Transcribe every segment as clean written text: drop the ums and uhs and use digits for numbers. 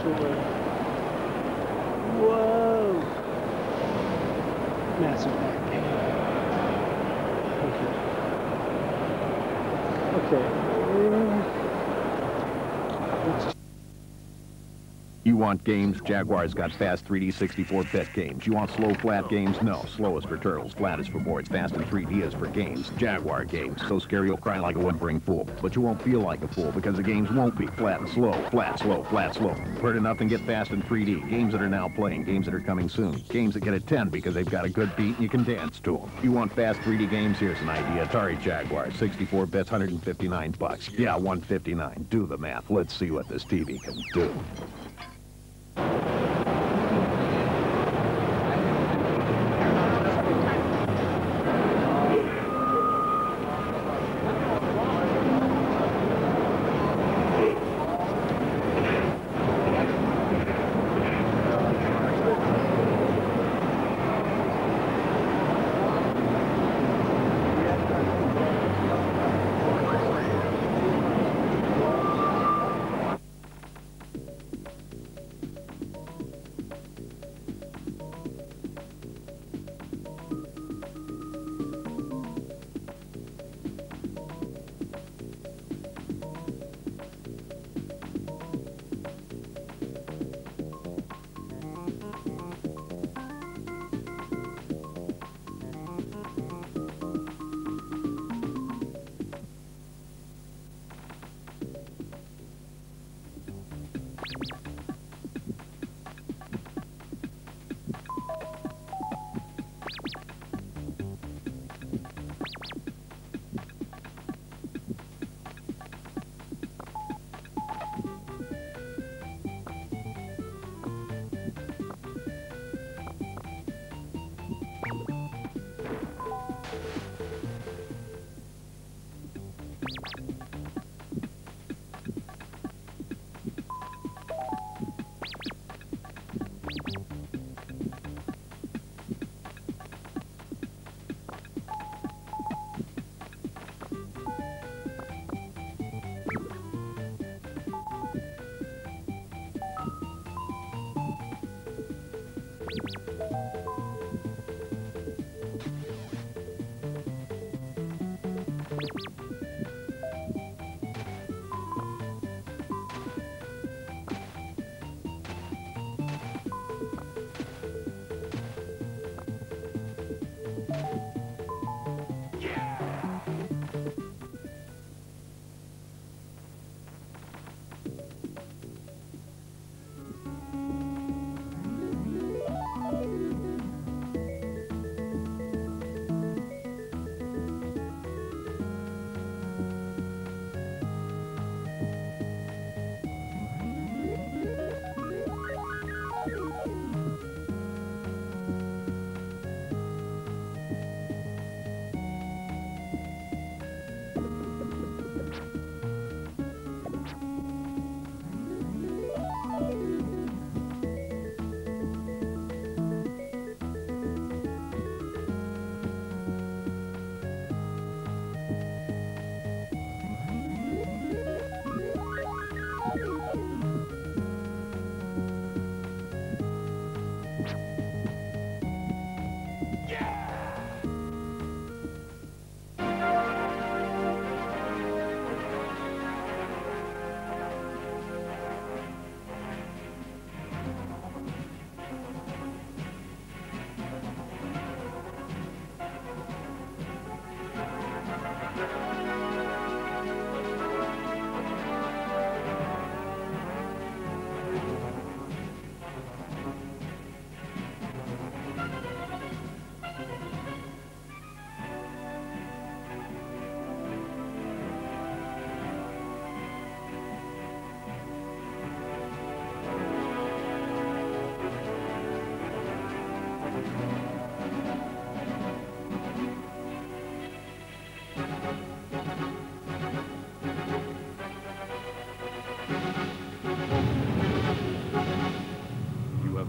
dinosaur. Whoa! Massive back pain. Okay. You want games? Jaguar's got fast 3D 64-bit games. You want slow, flat games? No. Slow is for turtles, flat is for boards, fast and 3D is for games. Jaguar games. So scary you'll cry like a whimpering fool. But you won't feel like a fool because the games won't be flat and slow, flat, slow, flat, slow. Heard enough and get fast and 3D. Games that are now playing, games that are coming soon. Games that get a 10 because they've got a good beat and you can dance to them. You want fast 3D games? Here's an idea. Atari Jaguar, 64 bits, $159. Yeah, $159. Do the math. Let's see what this TV can do.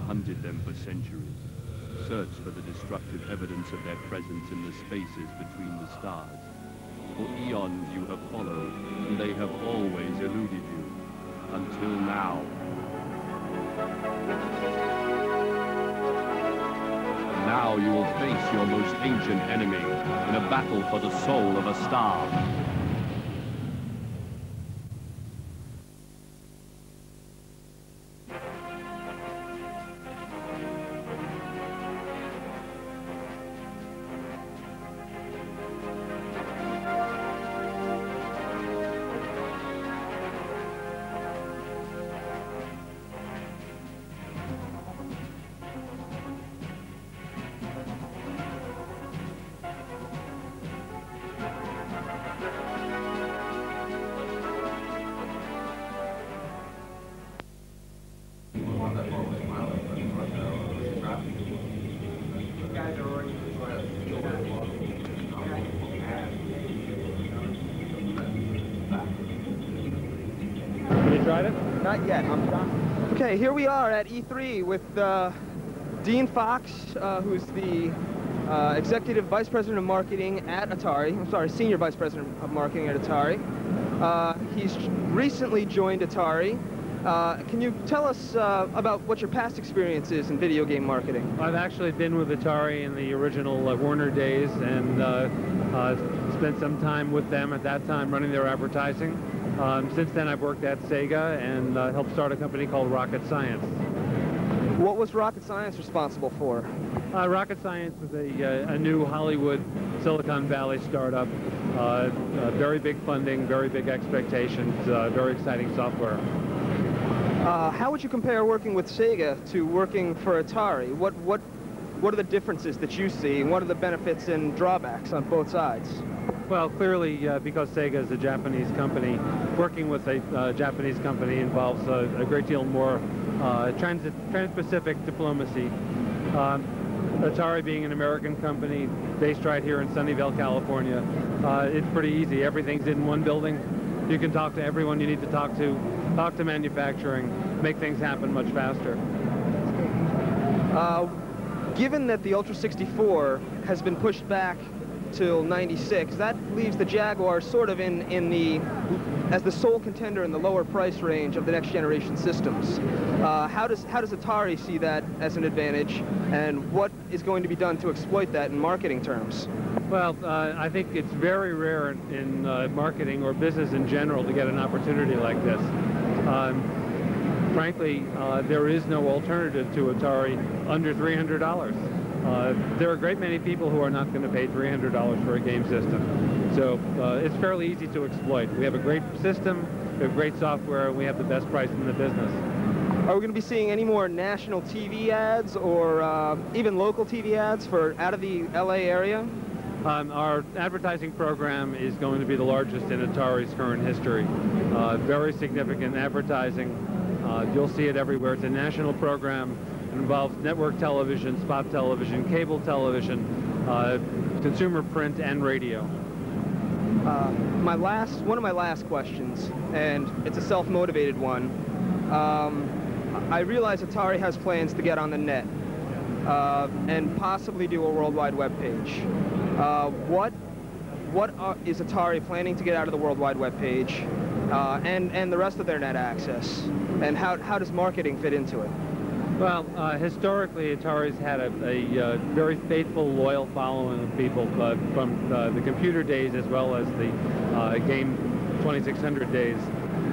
hunted them for centuries, searched for the destructive evidence of their presence in the spaces between the stars. For eons you have followed, and they have always eluded you, until now. And now you will face your most ancient enemy in a battle for the soul of a star. Tried it? Not yet. I'm done. Okay, here we are at E3 with Dean Fox, who's the Executive Vice President of Marketing at Atari. I'm sorry, Senior Vice President of Marketing at Atari. He's recently joined Atari. Can you tell us about what your past experience is in video game marketing? I've actually been with Atari in the original Warner days and spent some time with them at that time running their advertising. Since then I've worked at Sega and helped start a company called Rocket Science. What was Rocket Science responsible for? Rocket Science was a new Hollywood, Silicon Valley startup. Very big funding, very big expectations, very exciting software. How would you compare working with Sega to working for Atari? What are the differences that you see, and what are the benefits and drawbacks on both sides? Well, clearly, because Sega is a Japanese company, working with a Japanese company involves a great deal more trans-Pacific diplomacy. Atari being an American company based right here in Sunnyvale, California, it's pretty easy. Everything's in one building. You can talk to everyone you need to talk to manufacturing, make things happen much faster. Given that the Ultra 64 has been pushed back till '96, that leaves the Jaguar sort of as the sole contender in the lower price range of the next generation systems. How does Atari see that as an advantage, and what is going to be done to exploit that in marketing terms? Well, I think it's very rare in marketing or business in general to get an opportunity like this. Frankly, there is no alternative to Atari under $300. There are a great many people who are not going to pay $300 for a game system. So it's fairly easy to exploit. We have a great system, we have great software, and we have the best price in the business. Are we going to be seeing any more national TV ads or even local TV ads for out of the LA area? Our advertising program is going to be the largest in Atari's current history. Very significant advertising. You'll see it everywhere. It's a national program. It involves network television, spot television, cable television, consumer print, and radio. One of my last questions, and it's a self-motivated one. I realize Atari has plans to get on the net and possibly do a World Wide Web page. What is Atari planning to get out of the World Wide Web page and the rest of their net access? And how does marketing fit into it? Well, historically, Atari's had a very faithful, loyal following of people from the computer days as well as the game 2600 days.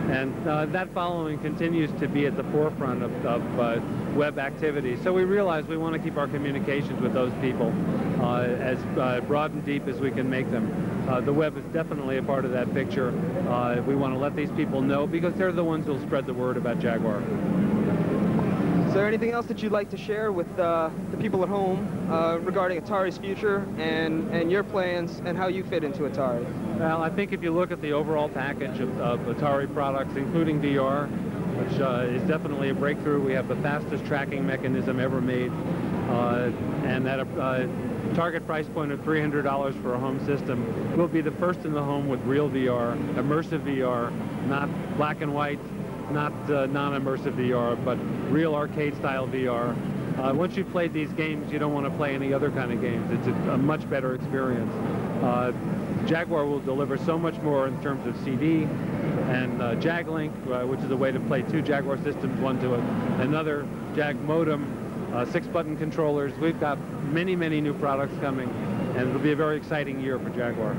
And that following continues to be at the forefront of web activity. So we realize we want to keep our communications with those people as broad and deep as we can make them. The web is definitely a part of that picture. We want to let these people know because they're the ones who'll spread the word about Jaguar. Is there anything else that you'd like to share with the people at home regarding Atari's future and your plans and how you fit into Atari? Well, I think if you look at the overall package of Atari products, including VR, which is definitely a breakthrough, we have the fastest tracking mechanism ever made, and at a target price point of $300 for a home system, we'll be the first in the home with real VR, immersive VR, not black and white, not non-immersive VR, but real arcade-style VR. Once you've played these games, you don't want to play any other kind of games. It's a much better experience. Jaguar will deliver so much more in terms of CD, and JagLink, which is a way to play 2 Jaguar systems, one to another Jag modem, 6-button controllers. We've got many, many new products coming, and it'll be a very exciting year for Jaguar.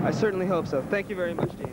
I certainly hope so. Thank you very much, Dean.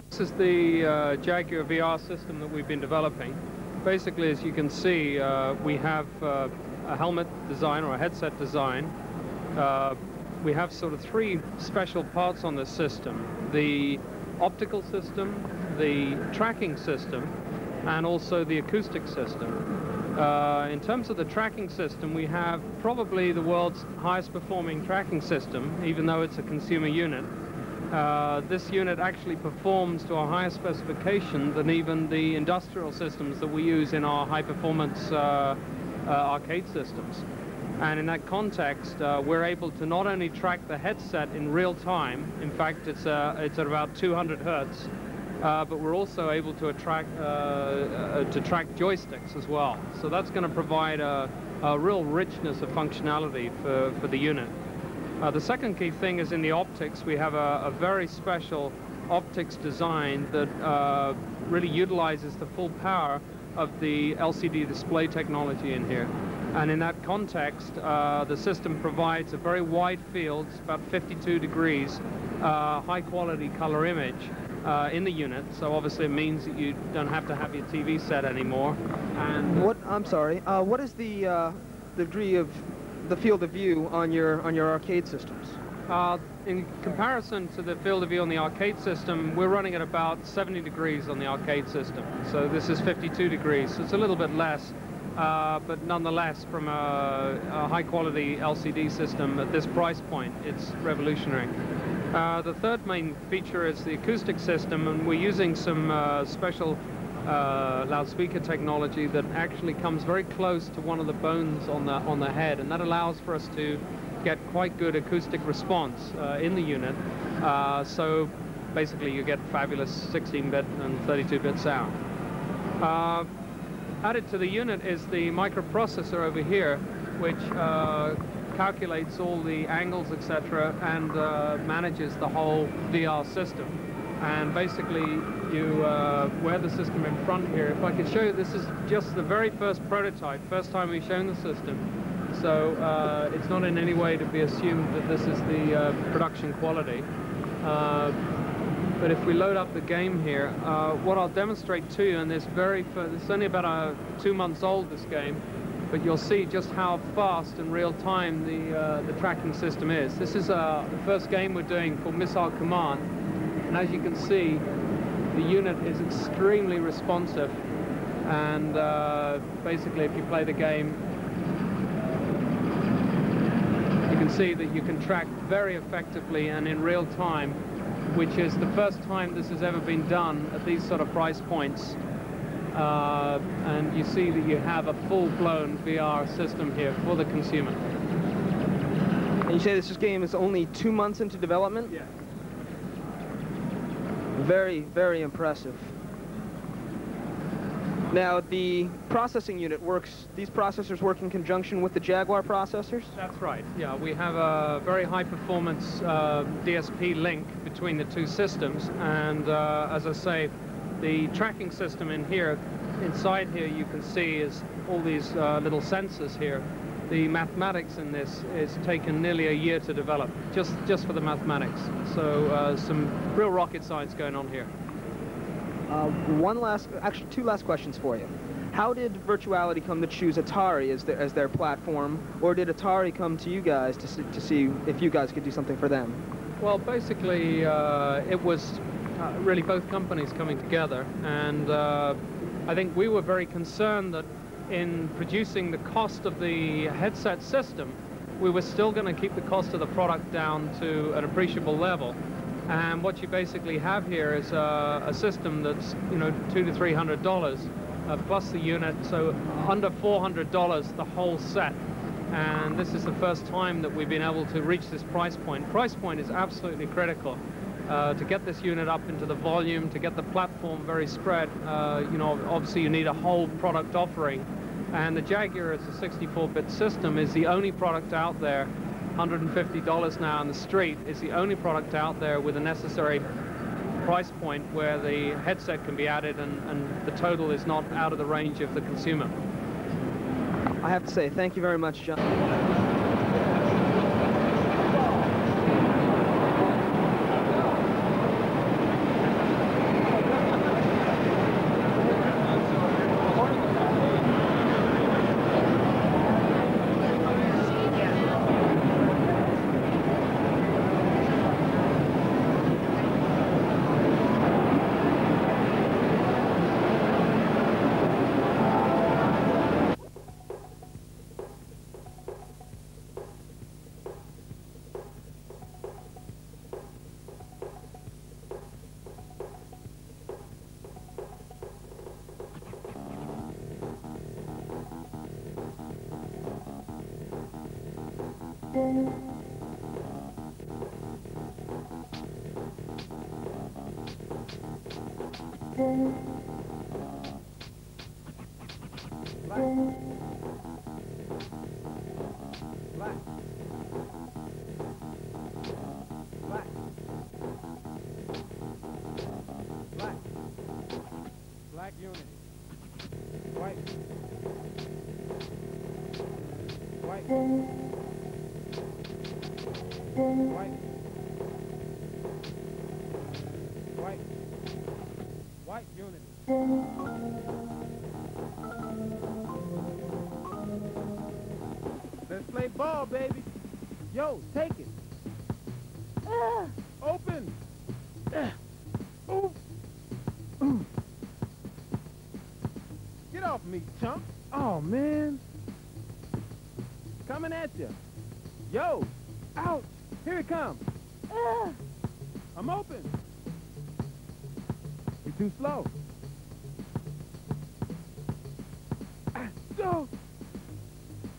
This is the Jaguar VR system that we've been developing. Basically, as you can see, we have a helmet design or a headset design. We have sort of 3 special parts on this system: the optical system, the tracking system, and also the acoustic system. In terms of the tracking system, we have probably the world's highest performing tracking system, even though it's a consumer unit. This unit actually performs to a higher specification than even the industrial systems that we use in our high-performance arcade systems. And in that context, we're able to not only track the headset in real time, in fact it's at about 200 hertz, but we're also able to track joysticks as well. So that's going to provide a real richness of functionality for the unit. The second key thing is in the optics. We have a very special optics design that really utilizes the full power of the LCD display technology in here. And in that context, the system provides a very wide field, about 52 degrees, high-quality color image in the unit. So obviously it means that you don't have to have your TV set anymore. And what is the degree of the field of view on your arcade systems? In comparison to the field of view on the arcade system, we're running at about 70 degrees on the arcade system. So this is 52 degrees. So it's a little bit less, but nonetheless, from a high-quality LCD system at this price point, it's revolutionary. The third main feature is the acoustic system, and we're using some special loudspeaker technology that actually comes very close to one of the bones on the head, and that allows for us to get quite good acoustic response in the unit. So basically you get fabulous 16-bit and 32-bit sound. Added to the unit is the microprocessor over here, which calculates all the angles, etc., and manages the whole VR system. And basically you wear the system in front here. If I could show you, this is just the very first prototype, first time we've shown the system. So it's not in any way to be assumed that this is the production quality. But if we load up the game here, what I'll demonstrate to you, and it's only about 2 months old, this game, but you'll see just how fast and real time the tracking system is. This is the first game we're doing called Missile Command, and as you can see, the unit is extremely responsive, and basically if you play the game, you can see that you can track very effectively and in real time, which is the first time this has ever been done at these sort of price points. And you see that you have a full-blown VR system here for the consumer. And you say this game is only 2 months into development? Yeah. Very, very impressive. Now, the processing unit works, these processors work in conjunction with the Jaguar processors? That's right, yeah. We have a very high-performance DSP link between the two systems, and as I say, the tracking system in here, inside here you can see is all these little sensors here. The mathematics in this is taken nearly a year to develop, just for the mathematics. So some real rocket science going on here. Actually, two last questions for you. How did Virtuality come to choose Atari as their platform, or did Atari come to you guys to see if you guys could do something for them? Well, basically, it was really both companies coming together, and I think we were very concerned that in producing the cost of the headset system, we were still going to keep the cost of the product down to an appreciable level. And what you basically have here is a system that's, you know, $200 to $300 plus the unit, so under $400 the whole set. And this is the first time that we've been able to reach this price point. Price point is absolutely critical to get this unit up into the volume, to get the platform very spread. You know, obviously you need a whole product offering. And the Jaguar as a 64-bit system is the only product out there, $150 now on the street, is the only product out there with a necessary price point where the headset can be added and the total is not out of the range of the consumer. I have to say, thank you very much, John. Black unit. White. White. White. White. White unit. Let's play ball, baby. Yo, take it. Open. Ooh. Ooh. Get off me, chump. Oh, man. Coming at you. Yo, out. Here it comes. I'm open. You're too slow. Go.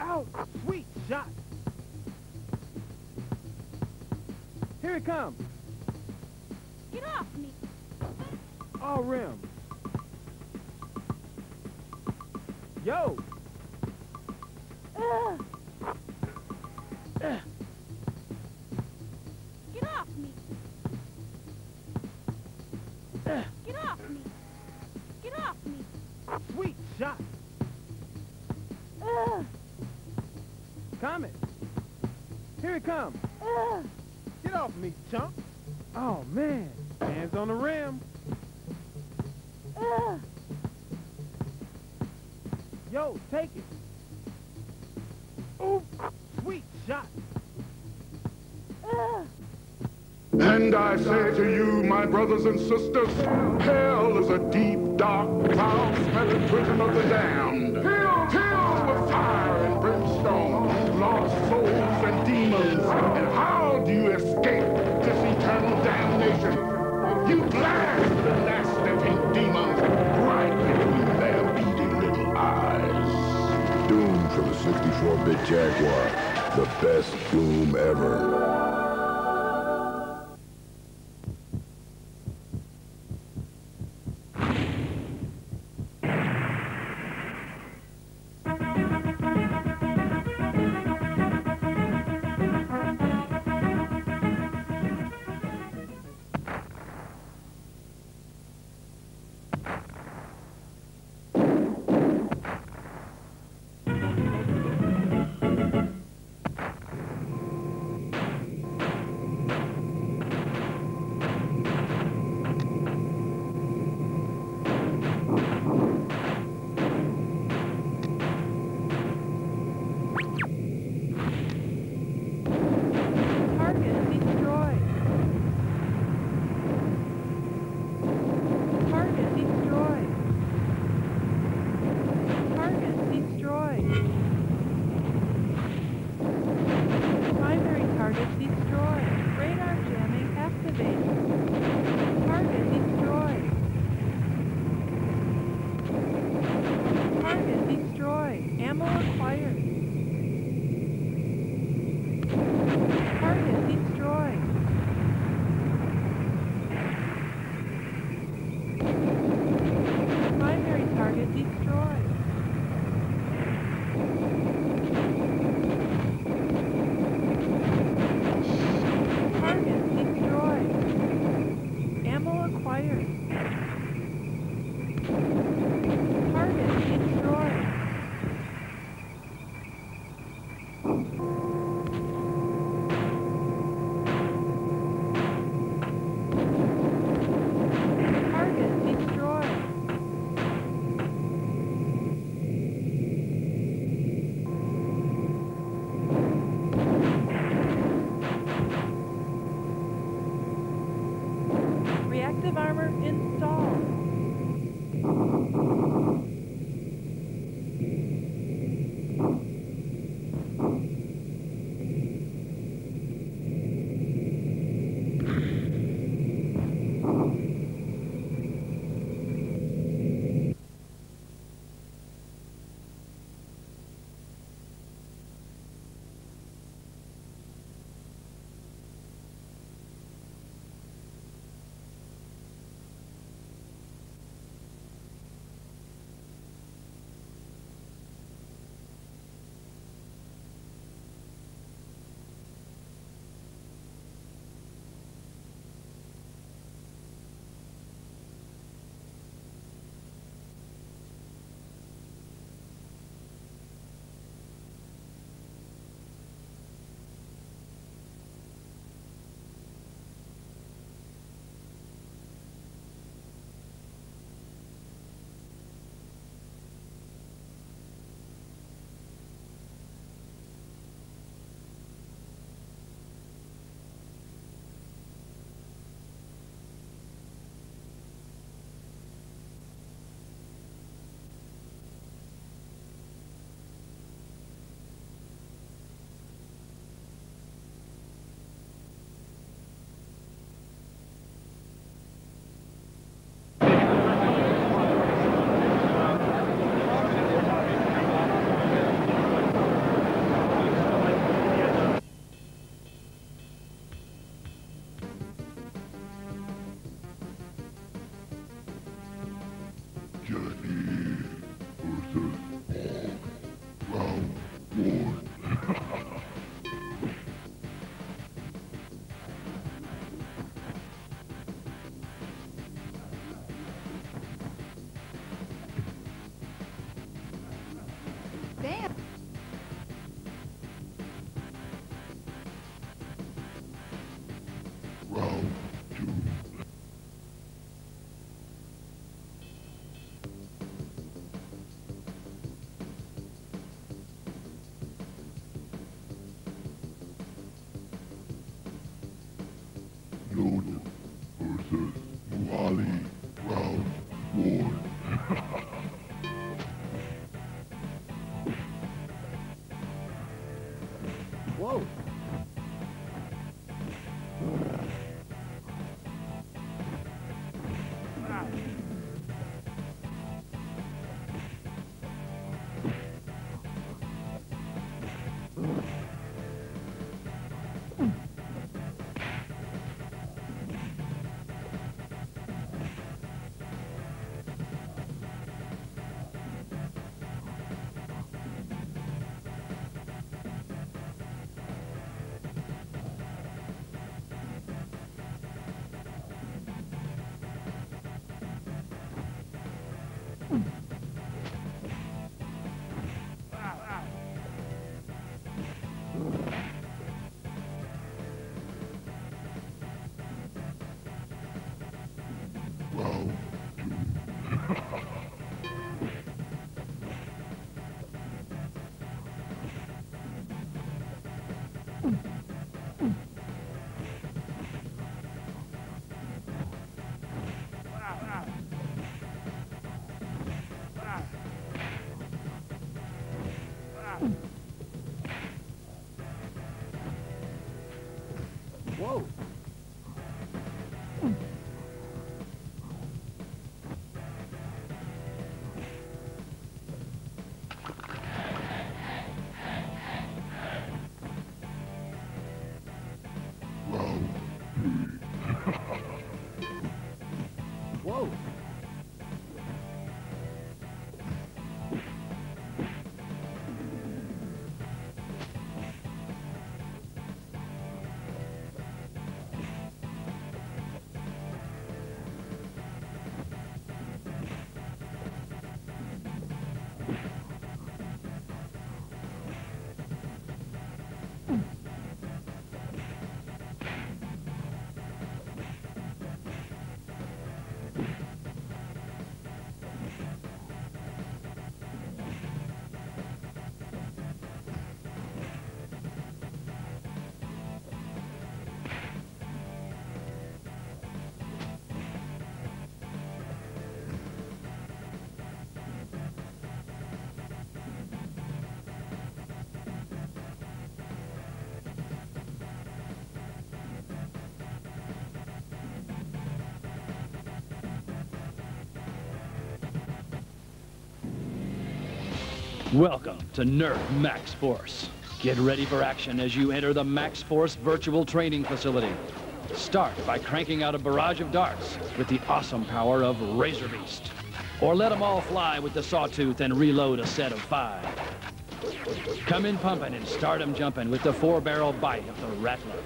Out. Sweet shot. Here it comes. Get off me. All rim. Yo. Get off me. Get off me. Get off me. Sweet shot. Comet. Here it comes. Get off me, chump. Oh, man. Hands on the rim. Yo, take it. Ooh, sweet shot. And I say to you, my brothers and sisters, hell is a deep, dark, foul-smelling prison of the damned. Filled with fire and brimstone, lost souls and demons. And how do you escape this eternal damnation? You blast the last-living demons right between their beady little eyes. Doom for the 64-bit Jaguar. The best Doom ever. Primary target destroyed. Target destroyed. Ammo acquired. Target destroyed. Target destroyed. Reactive armor installed. Welcome to Nerf Max Force. Get ready for action as you enter the Max Force virtual training facility. Start by cranking out a barrage of darts with the awesome power of Razor Beast. Or let them all fly with the Sawtooth and reload a set of 5. Come in pumping and start them jumping with the 4-barrel bite of the Rattler.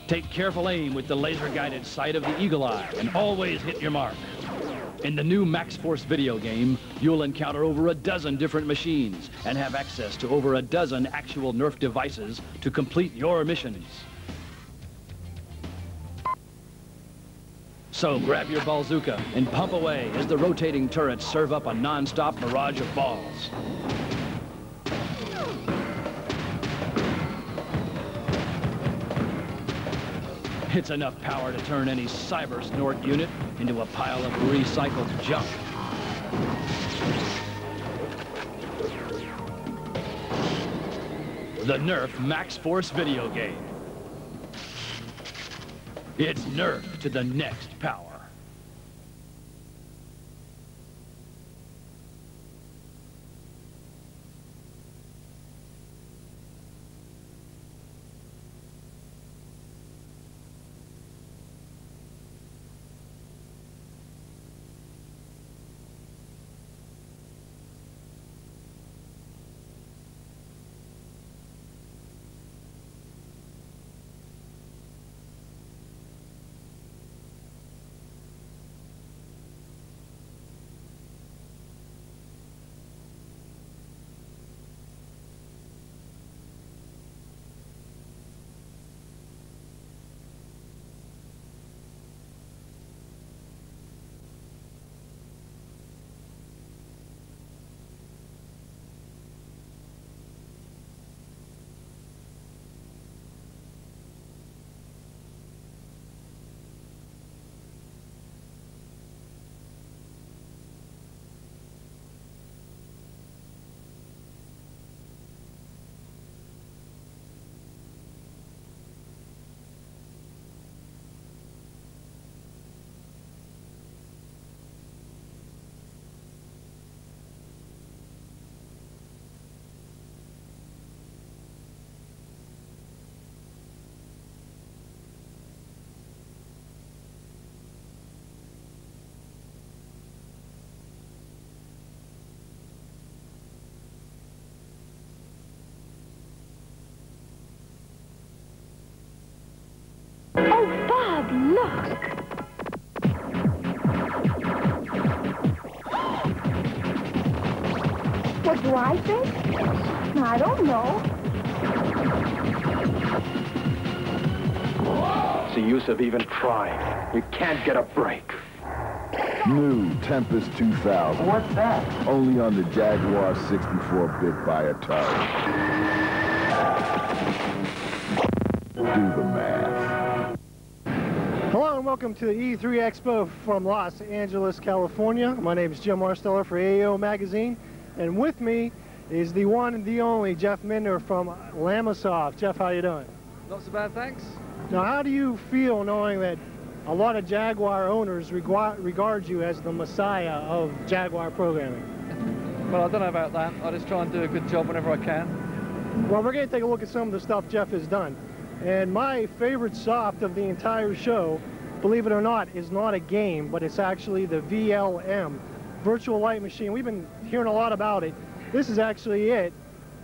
Take careful aim with the laser-guided sight of the Eagle Eye and always hit your mark. In the new Max Force video game, you'll encounter over a dozen different machines and have access to over a dozen actual Nerf devices to complete your missions. So grab your bazooka and pump away as the rotating turrets serve up a non-stop barrage of balls. It's enough power to turn any cyber snort unit into a pile of recycled junk. The Nerf Max Force video game. It's Nerf to the next power. Oh, Bob, look! What do I think? I don't know. What's the use of even trying? You can't get a break. New Tempest 2000. What's that? Only on the Jaguar 64-bit by Atari. Do the math. Hello and welcome to the E3 Expo from Los Angeles, California. My name is Jim Marsteller for AO Magazine, and with me is the one and the only Jeff Minder from Lamasoft. Jeff, how you doing? Not so bad, thanks. Now, how do you feel knowing that a lot of Jaguar owners regard you as the messiah of Jaguar programming? Well, I don't know about that. I just try and do a good job whenever I can. Well, we're going to take a look at some of the stuff Jeff has done. And my favorite soft of the entire show, believe it or not, is not a game, but it's actually the VLM, Virtual Light Machine. We've been hearing a lot about it. This is actually it.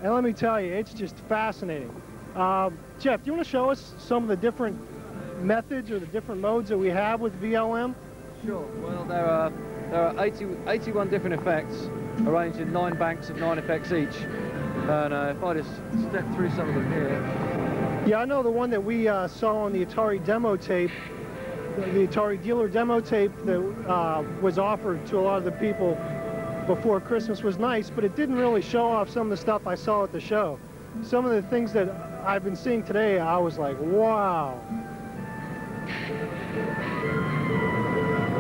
And let me tell you, it's just fascinating. Jeff, do you want to show us some of the different methods or the different modes that we have with VLM? Sure. Well, there are 81 different effects arranged in 9 banks of 9 effects each. And if I just step through some of them here. Yeah, I know the one that we saw on the Atari demo tape, the Atari dealer demo tape that was offered to a lot of the people before Christmas was nice, but it didn't really show off some of the stuff I saw at the show. Some of the things that I've been seeing today, I was like, wow.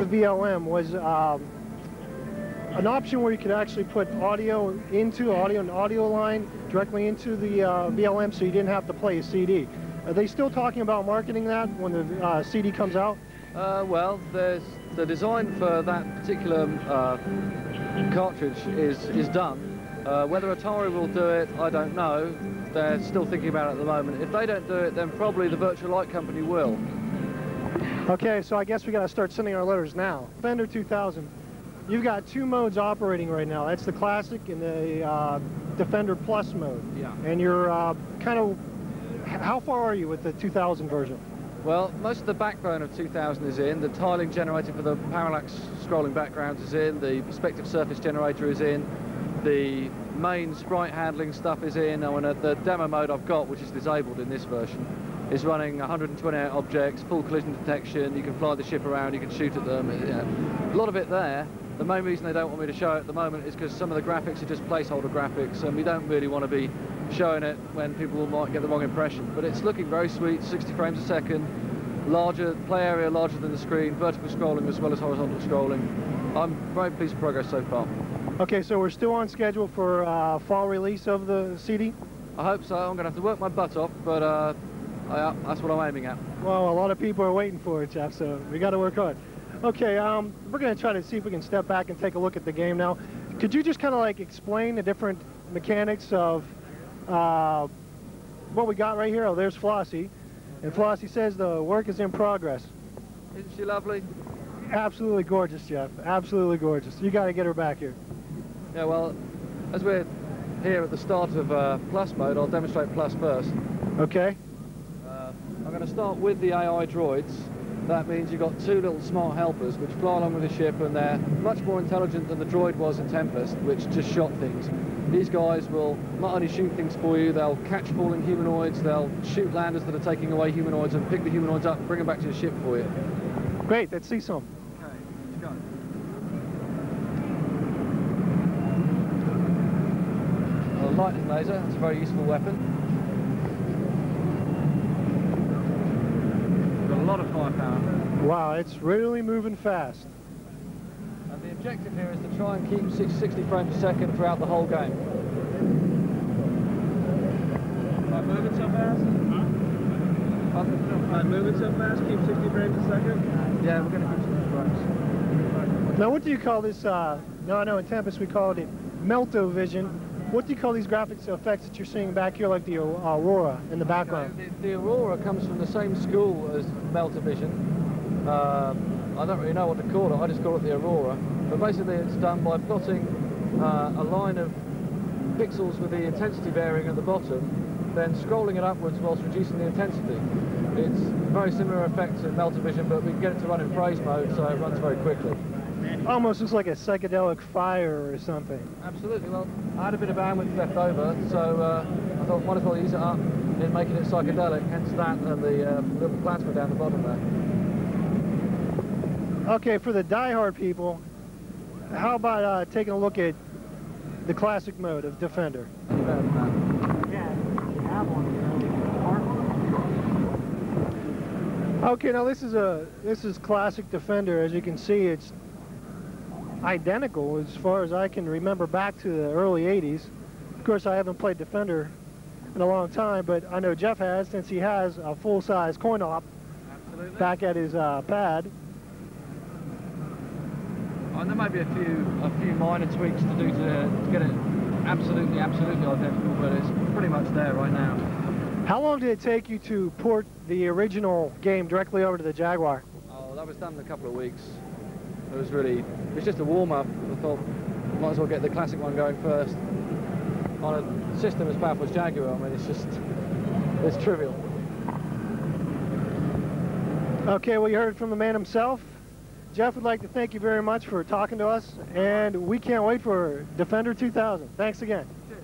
The VLM was an option where you could actually put audio and audio line directly into the VLM, so you didn't have to play a CD. Are they still talking about marketing that when the CD comes out? Well, there's the design for that particular cartridge is done. Whether Atari will do it, I don't know. They're still thinking about it at the moment. If they don't do it, then probably the Virtual Light company will. Okay, so I guess we got to start sending our letters now. Defender 2000, you've got 2 modes operating right now. That's the Classic and the Defender Plus mode. Yeah. And you're kind of, how far are you with the 2000 version? Well, most of the backbone of 2000 is in. The tiling generator for the parallax scrolling backgrounds is in. The perspective surface generator is in. The main sprite handling stuff is in. And the demo mode I've got, which is disabled in this version, is running 128 objects, full collision detection. You can fly the ship around, you can shoot at them. A lot of it there. The main reason they don't want me to show it at the moment is because some of the graphics are just placeholder graphics, and we don't really want to be showing it when people might get the wrong impression. But it's looking very sweet, 60 frames a second, larger play area, larger than the screen, vertical scrolling as well as horizontal scrolling. I'm very pleased with progress so far. Okay, so we're still on schedule for fall release of the CD? I hope so. I'm going to have to work my butt off, but that's what I'm aiming at. Well, a lot of people are waiting for it, Jeff, so we got to work hard. Okay, we're going to try to see if we can step back and take a look at the game now. Could you just kind of like explain the different mechanics of what we got right here? Oh, there's Flossie. And Flossie says the work is in progress. Isn't she lovely? Absolutely gorgeous, Jeff. Absolutely gorgeous. You got to get her back here. Yeah, well, as we're here at the start of Plus mode, I'll demonstrate Plus first. Okay. I'm going to start with the AI droids. That means you've got 2 little smart helpers which fly along with the ship, and they're much more intelligent than the droid was in Tempest, which just shot things. These guys will not only shoot things for you, they'll catch falling humanoids, they'll shoot landers that are taking away humanoids and pick the humanoids up and bring them back to the ship for you. Great, let's see some. Okay, let's go. A lightning laser, it's a very useful weapon. A lot of firepower. Wow, it's really moving fast. And the objective here is to try and keep 60 frames a second throughout the whole game. Am I moving so fast? Am I moving so fast? Keep 60 frames a second? Yeah, we're going to keep 60 frames. Now, what do you call this? No, I know in Tempest we called it Meltovision. What do you call these graphics effects that you're seeing back here, like the Aurora in the background? The Aurora comes from the same school as Meltovision. I don't really know what to call it, I just call it the Aurora. But basically it's done by plotting a line of pixels with the intensity varying at the bottom, then scrolling it upwards whilst reducing the intensity. It's very similar effect to Meltovision, but we can get it to run in phase mode, so it runs very quickly. Almost looks like a psychedelic fire or something. Absolutely. Well, I had a bit of bandwidth left over, so I thought might as well use it up in making it psychedelic, hence that and the little plasma down the bottom there. Okay, for the diehard people, how about taking a look at the classic mode of Defender? Any better than that? Yeah, you have one. Okay, now this is classic Defender. As you can see, it's identical as far as I can remember back to the early 80s. Of course, I haven't played Defender in a long time, but I know Jeff has, since he has a full-size coin-op back at his pad. And there may be a few minor tweaks to do to get it absolutely identical, but it's pretty much there right now. How long did it take you to port the original game directly over to the Jaguar? Oh, that was done in a couple of weeks. It was just a warm-up. I thought, might as well get the classic one going first. On a system as powerful as Jaguar, I mean, it's trivial. Okay, well, you heard from the man himself. Jeff would like to thank you very much for talking to us, and we can't wait for Defender 2000. Thanks again. Cheers.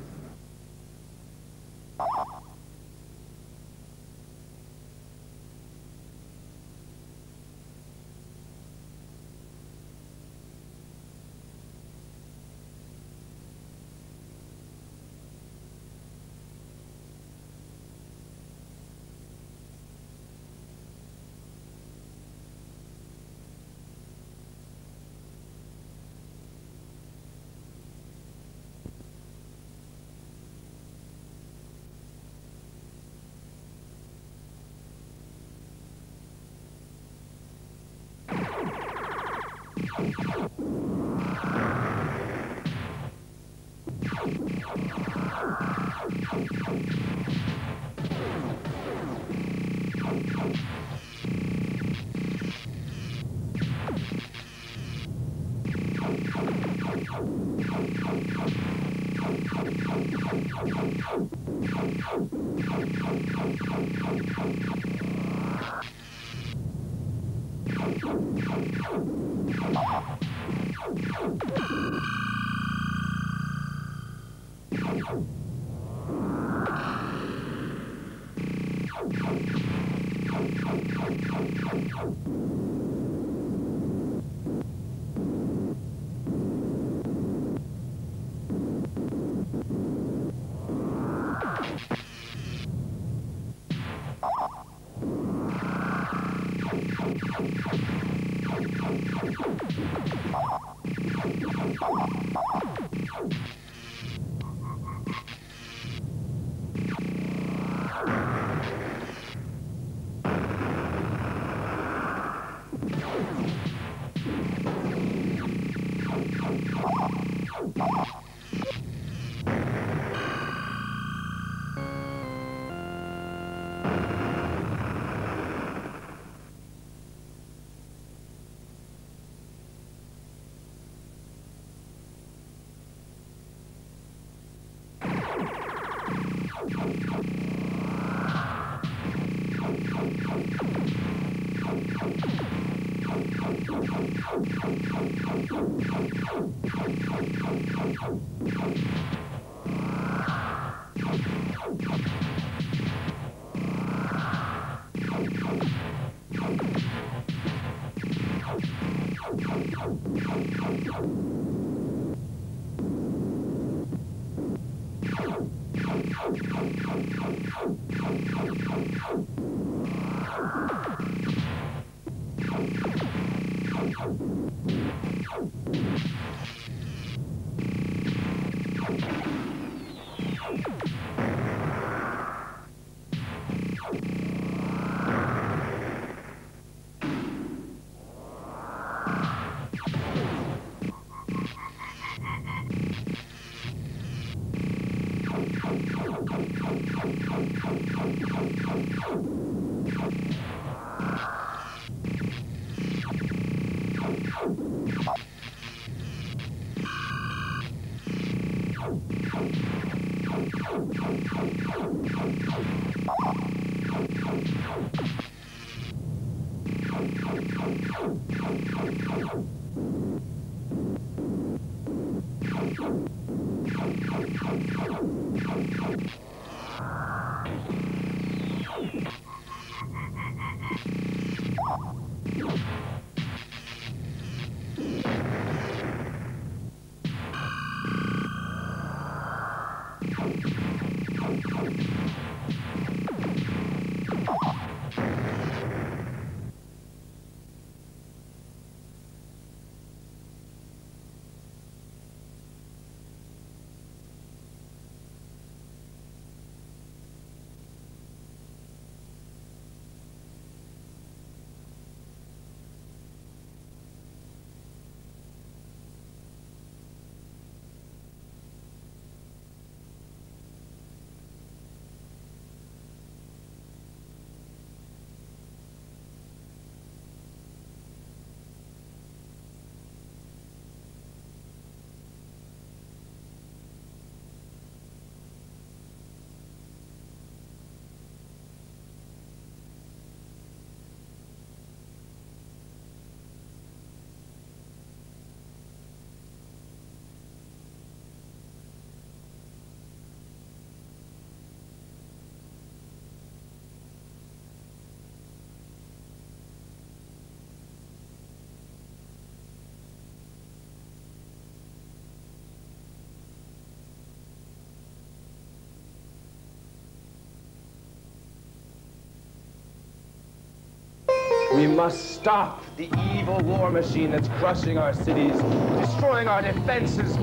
We must stop the evil war machine that's crushing our cities, destroying our defenses,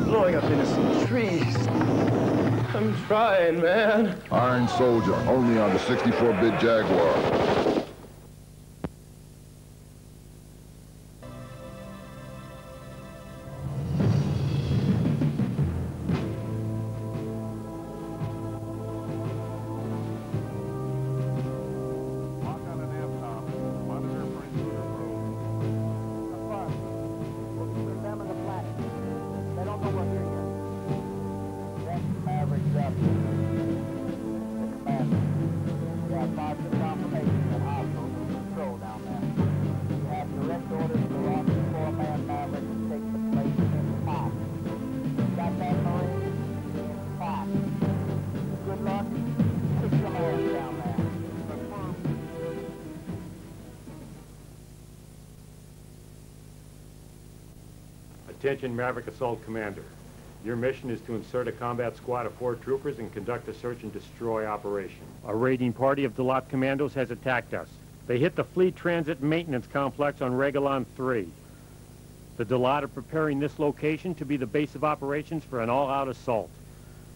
blowing up innocent trees. I'm trying, man. Iron Soldier, only on the 64-bit Jaguar. Attention Maverick Assault Commander. Your mission is to insert a combat squad of 4 troopers and conduct a search and destroy operation. A raiding party of Dalat commandos has attacked us. They hit the Fleet Transit Maintenance Complex on Regolon 3. The Dalat are preparing this location to be the base of operations for an all-out assault.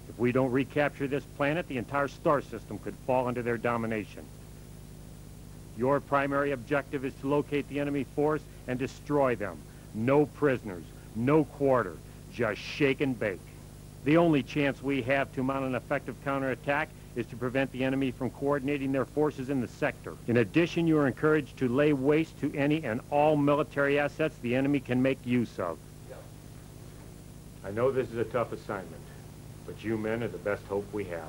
If we don't recapture this planet, the entire star system could fall under their domination. Your primary objective is to locate the enemy force and destroy them. No prisoners, no quarter, just shake and bake. The only chance we have to mount an effective counterattack is to prevent the enemy from coordinating their forces in the sector. In addition, you are encouraged to lay waste to any and all military assets the enemy can make use of. I know this is a tough assignment, but you men are the best hope we have.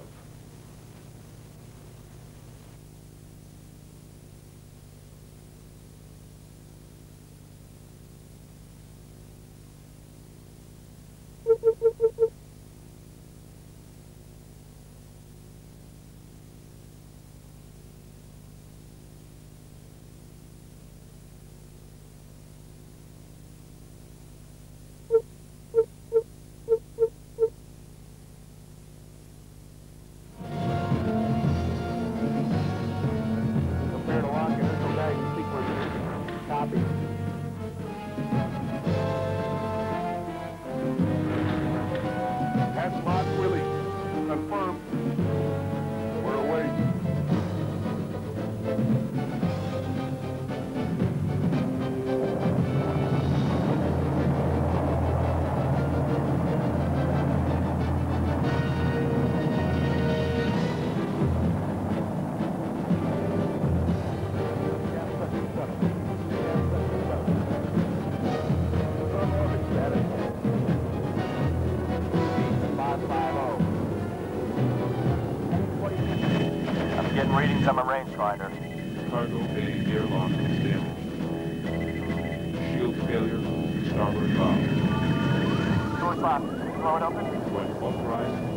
Readings on the rangefinder. Cargo bay airlock is damaged. Shield failure, starboard bow. Doors locked. Throw it open. When authorized.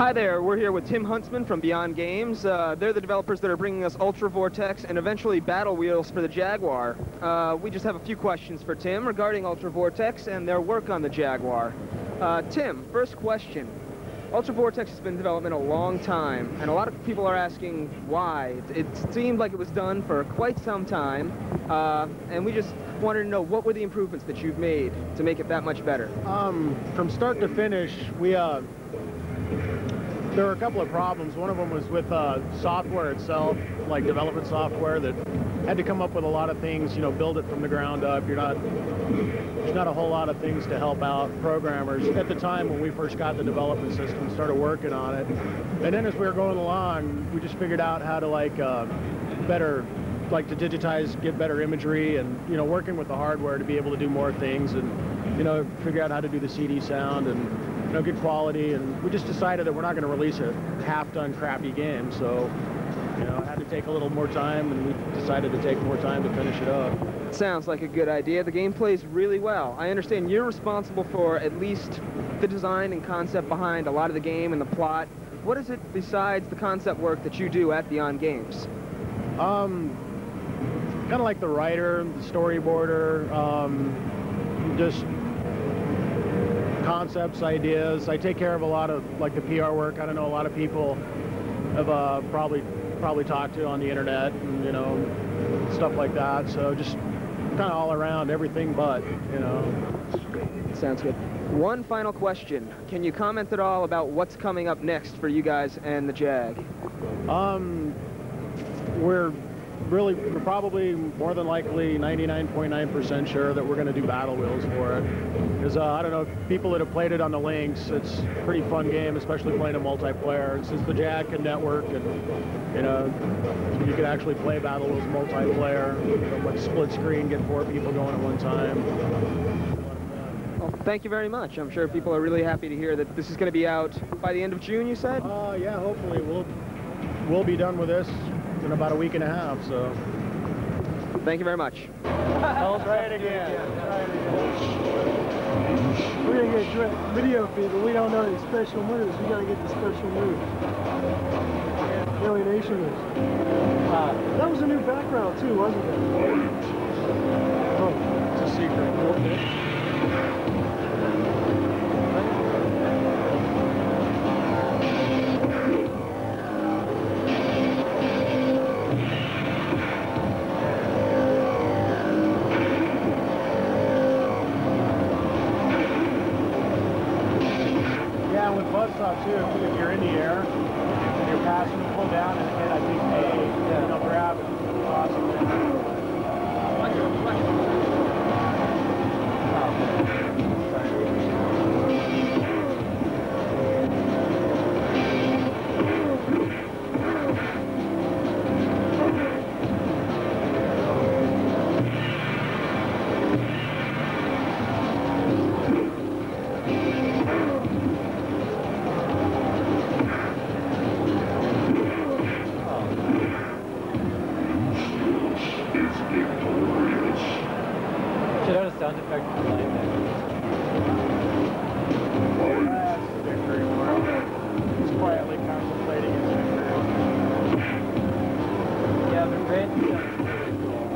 Hi there, we're here with Tim Huntsman from Beyond Games. They're the developers that are bringing us Ultra Vortex and eventually Battle Wheels for the Jaguar. We just have a few questions for Tim regarding Ultra Vortex and their work on the Jaguar. Tim, first question. Ultra Vortex has been in development a long time, and a lot of people are asking why. It seemed like it was done for quite some time, and we just wanted to know what were the improvements that you've made to make it that much better? From start to finish, there were a couple of problems. One of them was with software itself, like development software, that had to come up with a lot of things, you know, build it from the ground up. There's not a whole lot of things to help out programmers. At the time when we first got the development system, started working on it, and then as we were going along, we just figured out how to to digitize, get better imagery, and, you know, working with the hardware to be able to do more things, and, you know, figure out how to do the CD sound and, you know, good quality. And we just decided that we're not going to release a half-done crappy game, so, you know, it had to take a little more time, and we decided to take more time to finish it up. Sounds like a good idea. The game plays really well. I understand you're responsible for at least the design and concept behind a lot of the game and the plot. What is it besides the concept work that you do at Beyond Games? Kind of like the writer, the storyboarder, just concepts, ideas. I take care of a lot of like the PR work. I don't know, a lot of people have probably talked to on the internet, and, you know, stuff like that. So just kind of all around, everything but, you know. Sounds good. One final question. Can you comment at all about what's coming up next for you guys and the Jag? We're probably more than likely 99.9% sure that we're going to do Battle Wheels for it. Because I don't know, people that have played it on the Lynx, it's a pretty fun game, especially playing a multiplayer. And since the Jag can network, and, you know, you can actually play Battle Wheels multiplayer, like split screen, get 4 people going at one time. Well, thank you very much. I'm sure people are really happy to hear that this is going to be out by the end of June, you said? Yeah, hopefully. We'll be done with this in about a week and a half, so. Thank you very much. Try it again. We're going to get direct video feed, but we don't know any special moves. We got to get the special moves. Alienation moves. That was a new background too, wasn't it? Oh, it's a secret. Too, if you're in the air and you're passing, you pull down and hit, I think, they'll grab it. Awesome. Sound effect behind that. Victory world. He's quietly contemplating his victory. Yeah, the red sounds really cool.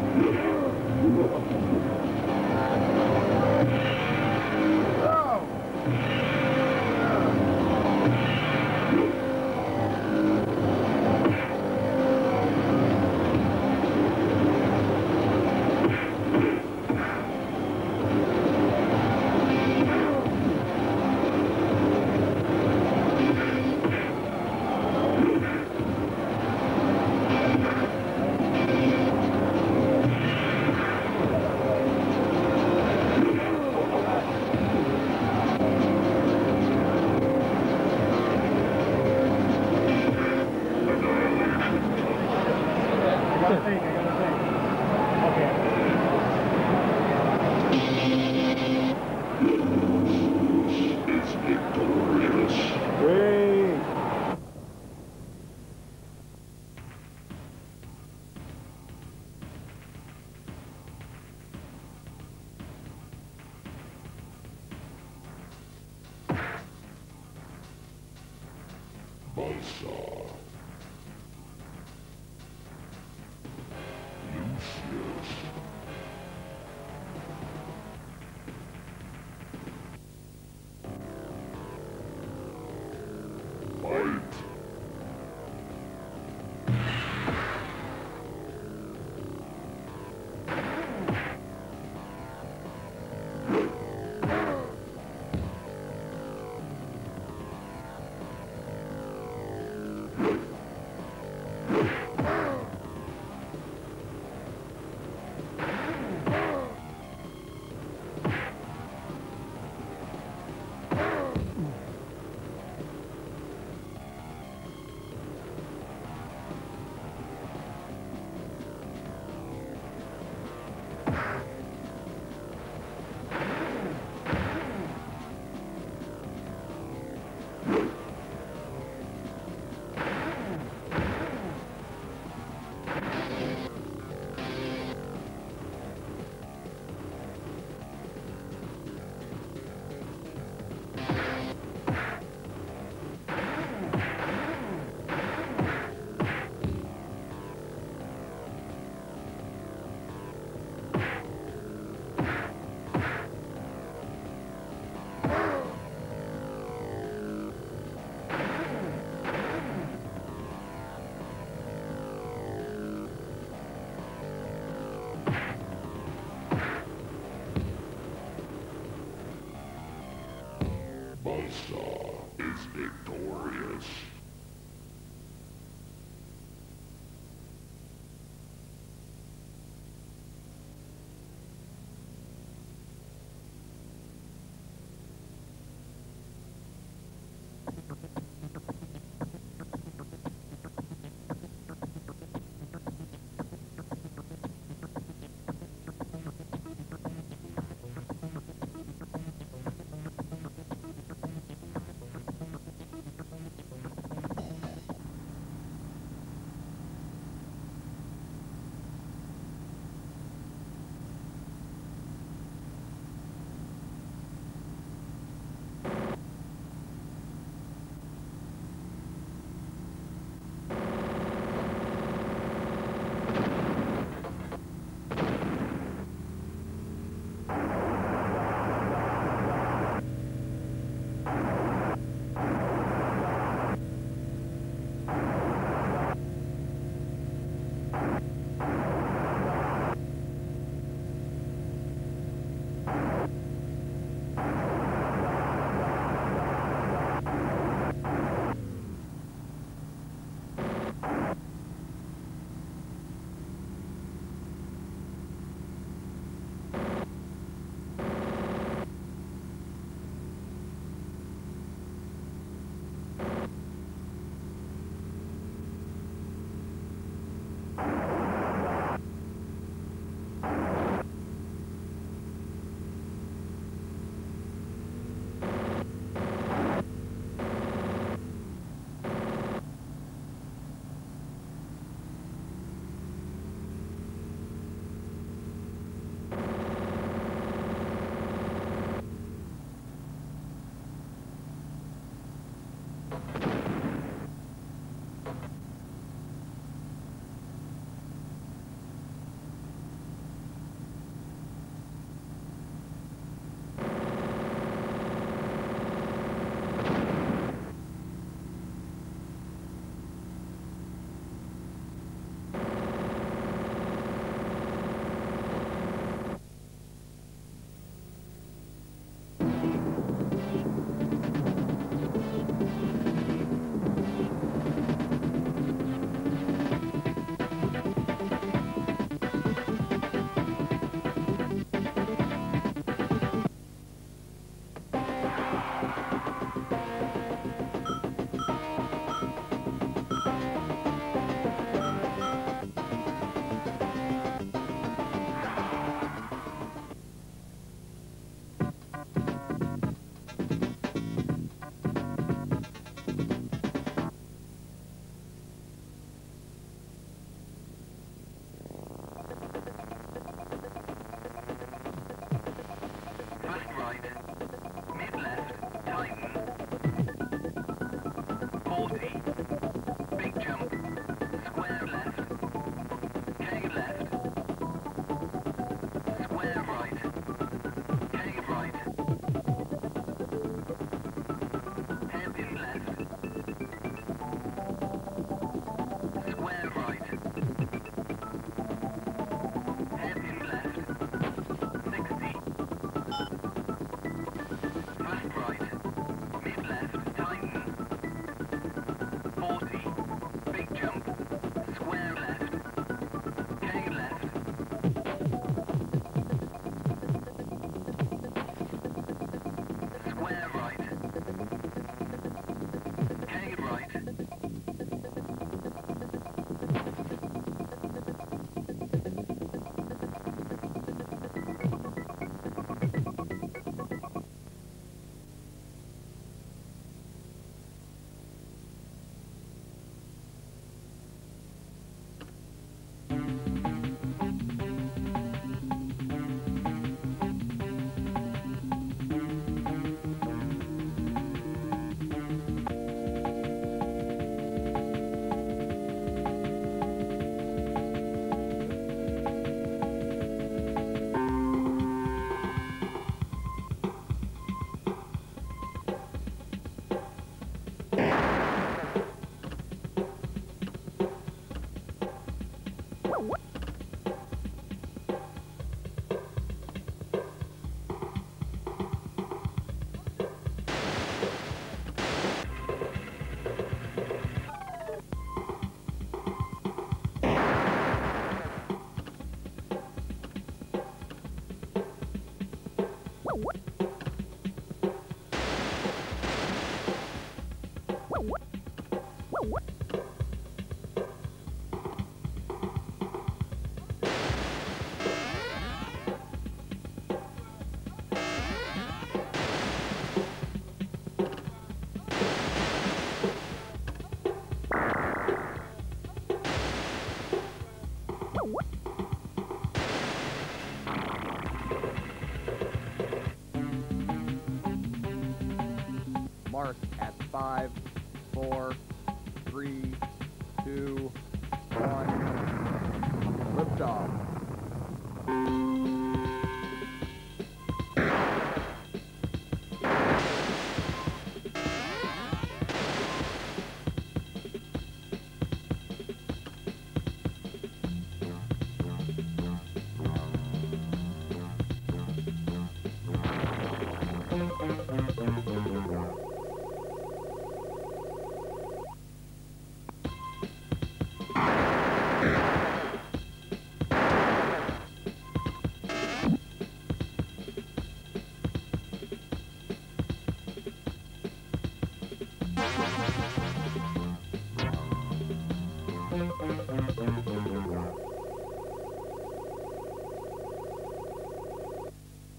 Mark at 5, 4, 3, 2, 1. Liftoff.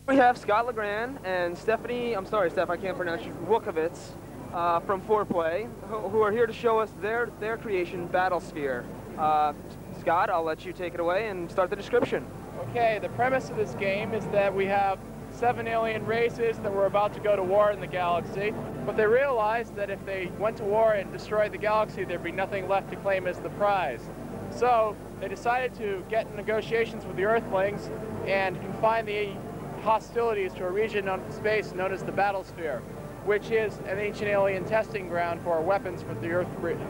We have Scott Legrand and Stephanie, I'm sorry Steph, I can't pronounce you, Wukovitz from 4Play, who are here to show us their creation, Battlesphere. Scott, I'll let you take it away and start the description. Okay, the premise of this game is that we have 7 alien races that were about to go to war in the galaxy, but they realized that if they went to war and destroyed the galaxy, there'd be nothing left to claim as the prize. So they decided to get in negotiations with the Earthlings and confine the hostilities to a region of space known as the Battlesphere, which is an ancient alien testing ground for weapons for the Earth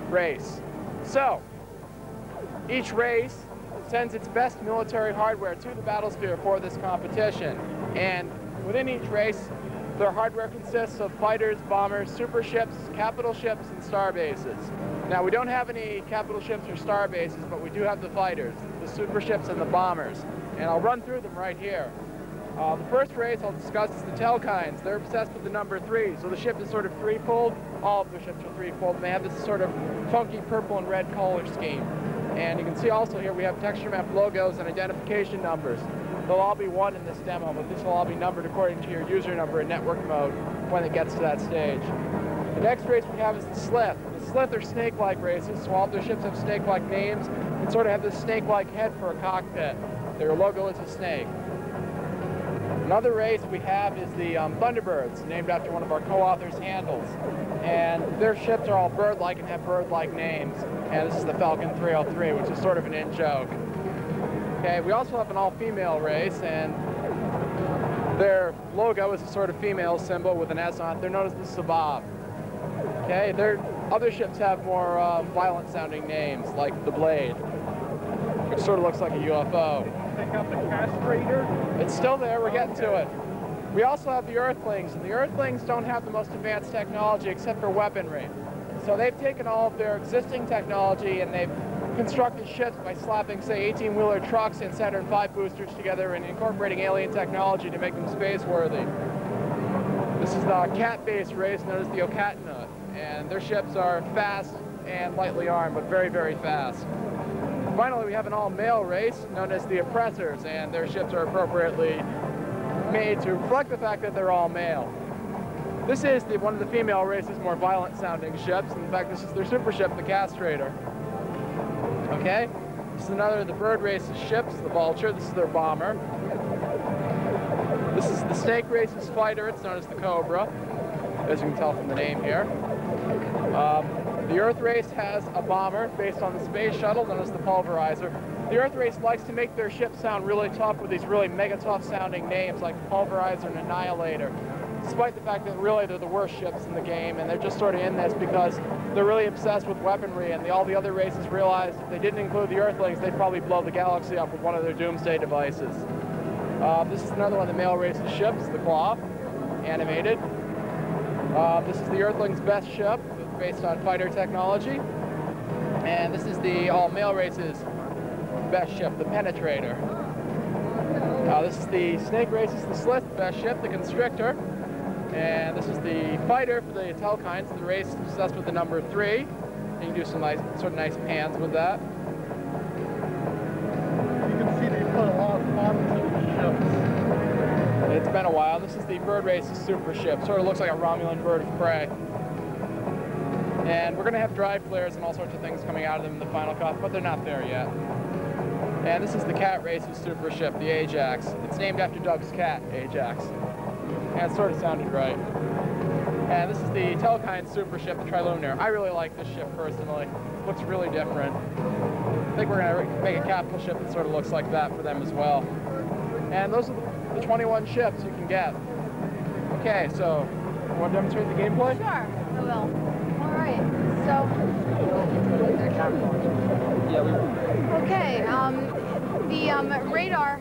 race. So, each race sends its best military hardware to the Battlesphere for this competition. And within each race, their hardware consists of fighters, bombers, super ships, capital ships, and star bases. Now, we don't have any capital ships or star bases, but we do have the fighters, the super ships, and the bombers. And I'll run through them right here. The first race I'll discuss is the Telkines. They're obsessed with the number 3, so the ship is sort of threefold. All of their ships are threefold, and they have this sort of funky purple and red color scheme. And you can see also here we have texture map logos and identification numbers. They'll all be 1 in this demo, but this will all be numbered according to your user number in network mode when it gets to that stage. The next race we have is the Slith. The Slith are snake-like races, so all of their ships have snake-like names and sort of have this snake-like head for a cockpit. Their logo is a snake. Another race we have is the Thunderbirds, named after one of our co-authors' handles. And their ships are all bird-like and have bird-like names. And this is the Falcon 303, which is sort of an in-joke. Okay, we also have an all-female race, and their logo is a sort of female symbol with an S on it. They're known as the Sabab. Okay, their other ships have more violent-sounding names, like the Blade, which sort of looks like a UFO. Pick up the castrator. It's still there, we're getting to it. We also have the Earthlings, and the Earthlings don't have the most advanced technology except for weaponry. So they've taken all of their existing technology and they've constructed ships by slapping, say, 18-wheeler trucks and Saturn V boosters together and incorporating alien technology to make them space-worthy. This is the cat-based race known as the Okatna, and their ships are fast and lightly armed, but very, very fast. Finally, we have an all-male race known as the Oppressors, and their ships are appropriately made to reflect the fact that they're all male. This is one of the female race's more violent-sounding ships. In fact, this is their super ship, the Castrator. Okay? This is another of the bird race's ships, the Vulture. This is their bomber. This is the snake race's fighter. It's known as the Cobra, as you can tell from the name here. The Earth race has a bomber based on the space shuttle known as the Pulverizer. The Earth race likes to make their ships sound really tough with these really mega tough sounding names like Pulverizer and Annihilator. despite the fact that really they're the worst ships in the game, and they're just sort of in this because they're really obsessed with weaponry, and all the other races realized if they didn't include the Earthlings, they'd probably blow the galaxy up with one of their doomsday devices. This is another one of the male races ships, the Claw, animated. This is the Earthlings' best ship, based on fighter technology. And this is the all-male races' best ship, the Penetrator. This is the Snake races, the Slith best ship, the Constrictor. And this is the fighter for the Telkines, the race obsessed with the number 3. You can do some nice, sort of nice pans with that. You can see they put a lot of thought into the ships. It's been a while. This is the Bird race's super ship. Sort of looks like a Romulan bird of prey. And we're going to have drive flares and all sorts of things coming out of them in the final cut, but they're not there yet. And this is the Cat race's super ship, the Ajax. It's named after Doug's cat, Ajax. And it sort of sounded right. And this is the Telkine super ship, the Triluminar. I really like this ship personally. It looks really different. I think we're going to make a capital ship that sort of looks like that for them as well. And those are the 21 ships you can get. Okay, so you want to demonstrate the gameplay? Sure, I will. All right, so. Okay, the radar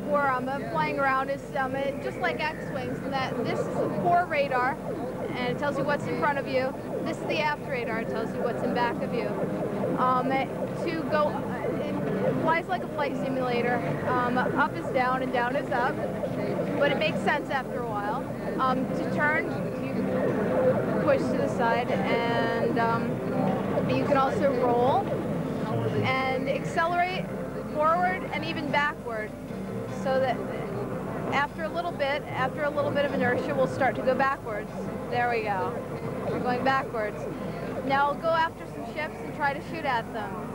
we're flying around is just like X-Wings in that this is the core radar, and it tells you what's in front of you. This is the aft radar, it tells you what's in back of you. It flies like a flight simulator. Up is down and down is up, but it makes sense after a while. To turn, you push to the side, and you can also roll and accelerate forward and even backward, so that after a little bit of inertia, we'll start to go backwards. There we go. We're going backwards. Now we'll go after some ships and try to shoot at them.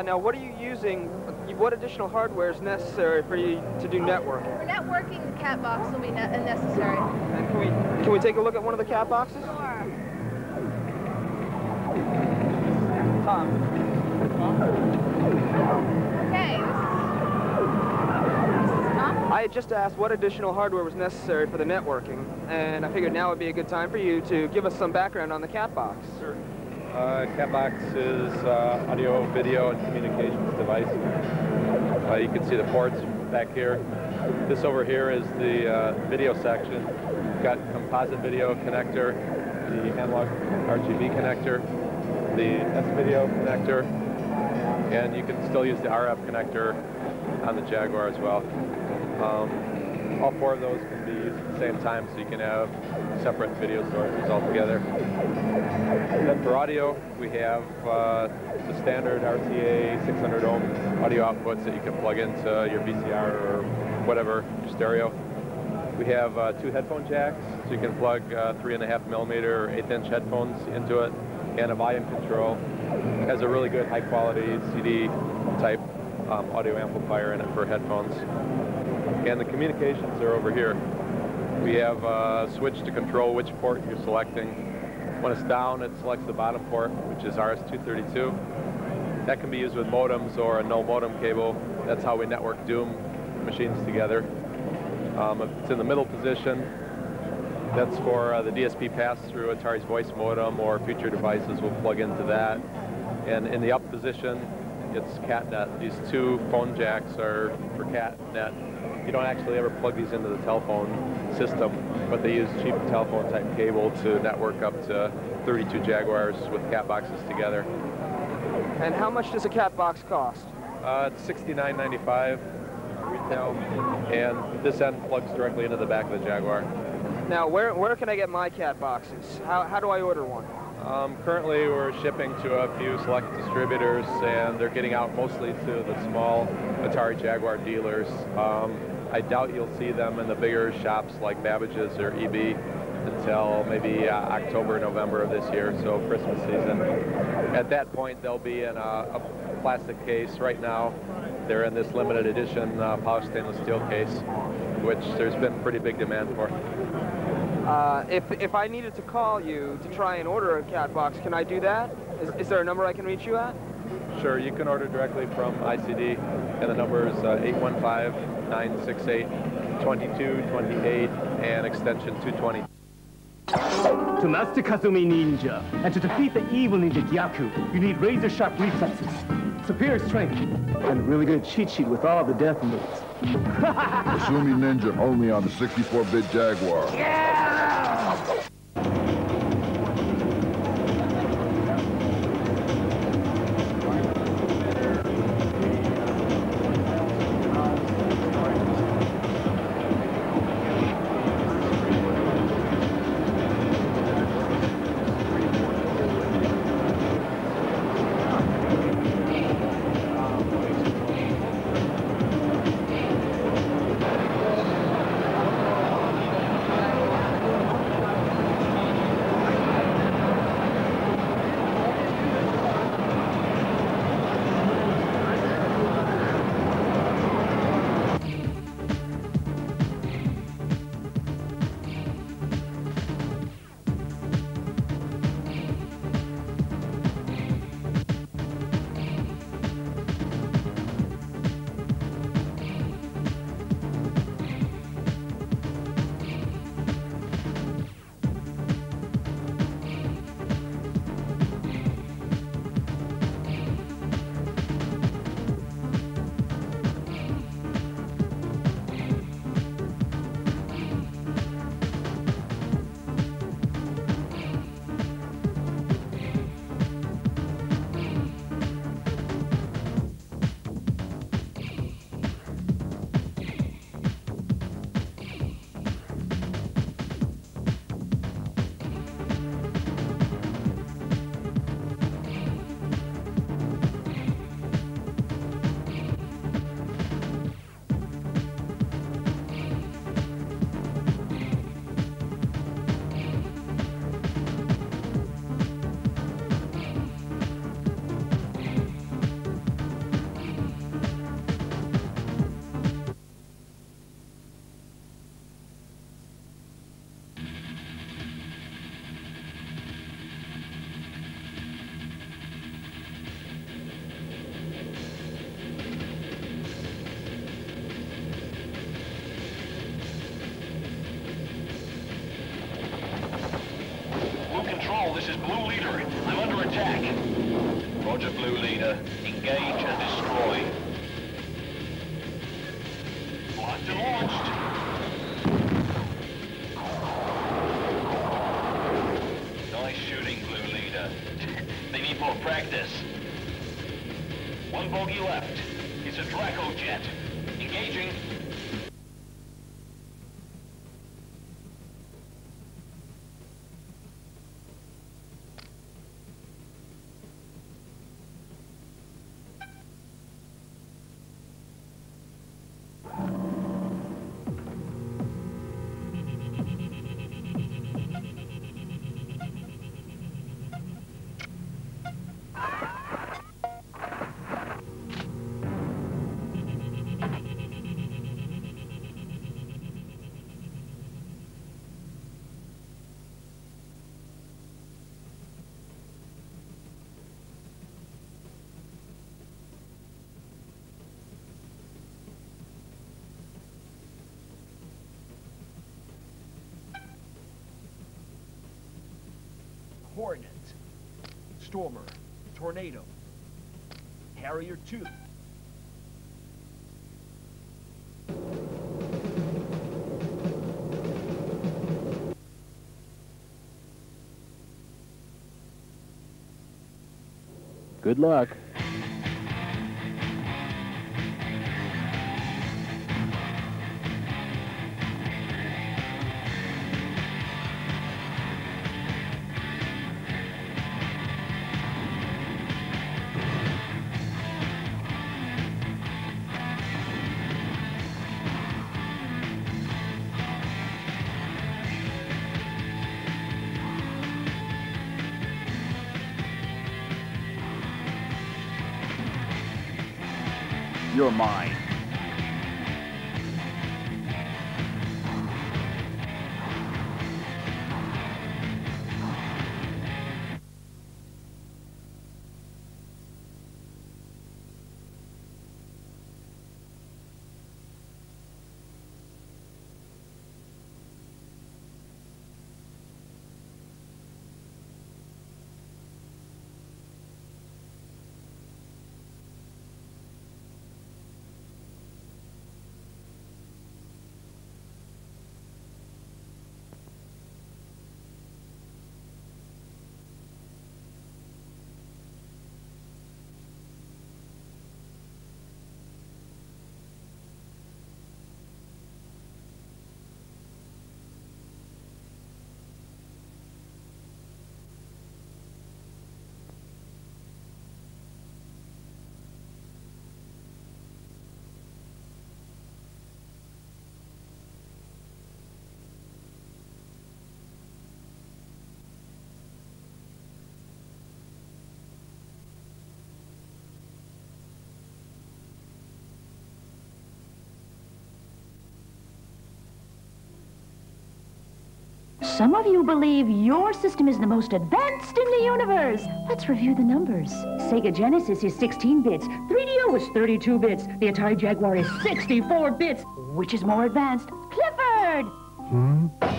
Now, what are you using? What additional hardware is necessary for you to do networking? For networking, the cat box will be necessary. And can we take a look at one of the cat boxes? Sure. Tom. Okay. I had just asked what additional hardware was necessary for the networking, and I figured now would be a good time for you to give us some background on the cat box. Sure. Cat box is audio, video, and communications device. You can see the ports back here. This over here is the video section. We've got composite video connector, the analog RGB connector, the S-video connector, and you can still use the RF connector on the Jaguar as well. All four of those can be used at the same time, so you can have separate video sources altogether. Then for audio, we have the standard RTA 600 ohm audio outputs that you can plug into your VCR or whatever, your stereo. We have 2 headphone jacks, so you can plug 3.5 millimeter or 1/8 inch headphones into it, and a volume control. It has a really good high quality CD type audio amplifier in it for headphones. And the communications are over here. We have a switch to control which port you're selecting. When it's down, it selects the bottom port, which is RS-232. That can be used with modems or a no modem cable. That's how we network Doom machines together. If it's in the middle position, that's for the DSP pass-through. Atari's voice modem or future devices will plug into that. And in the up position, it's CatNet. These 2 phone jacks are for CatNet. You don't actually ever plug these into the telephone system, but they use cheap telephone type cable to network up to 32 Jaguars with cat boxes together. And how much does a cat box cost? It's $69.95 retail, and this end plugs directly into the back of the Jaguar. Now, where can I get my cat boxes? How do I order one? Currently, we're shipping to a few select distributors, and they're getting out mostly to the small Atari Jaguar dealers. I doubt you'll see them in the bigger shops like Babbage's or EB until maybe October, November of this year, so Christmas season. At that point, they'll be in a plastic case. Right now, they're in this limited edition polished stainless steel case, which there's been pretty big demand for. If I needed to call you to try and order a cat box, can I do that? Is there a number I can reach you at? Sure, you can order directly from ICD, and the number is 815-968-2228 and extension 220. To master Kazumi Ninja, and to defeat the evil ninja Gyaku, you need razor-sharp reflexes, superior strength, and a really good cheat sheet with all the death moves. Kazumi Ninja only on the 64-bit Jaguar. Yeah! Roger, Blue Leader. Engage and destroy. Locked and launched. Nice shooting, Blue Leader. They need more practice. One bogey left. It's a Draco jet. Engaging. Hornet, Stormer, Tornado, Harrier 2. Good luck. You're mine. Some of you believe your system is the most advanced in the universe. Let's review the numbers. Sega Genesis is 16 bits. 3DO is 32 bits. The Atari Jaguar is 64 bits. Which is more advanced? Clifford!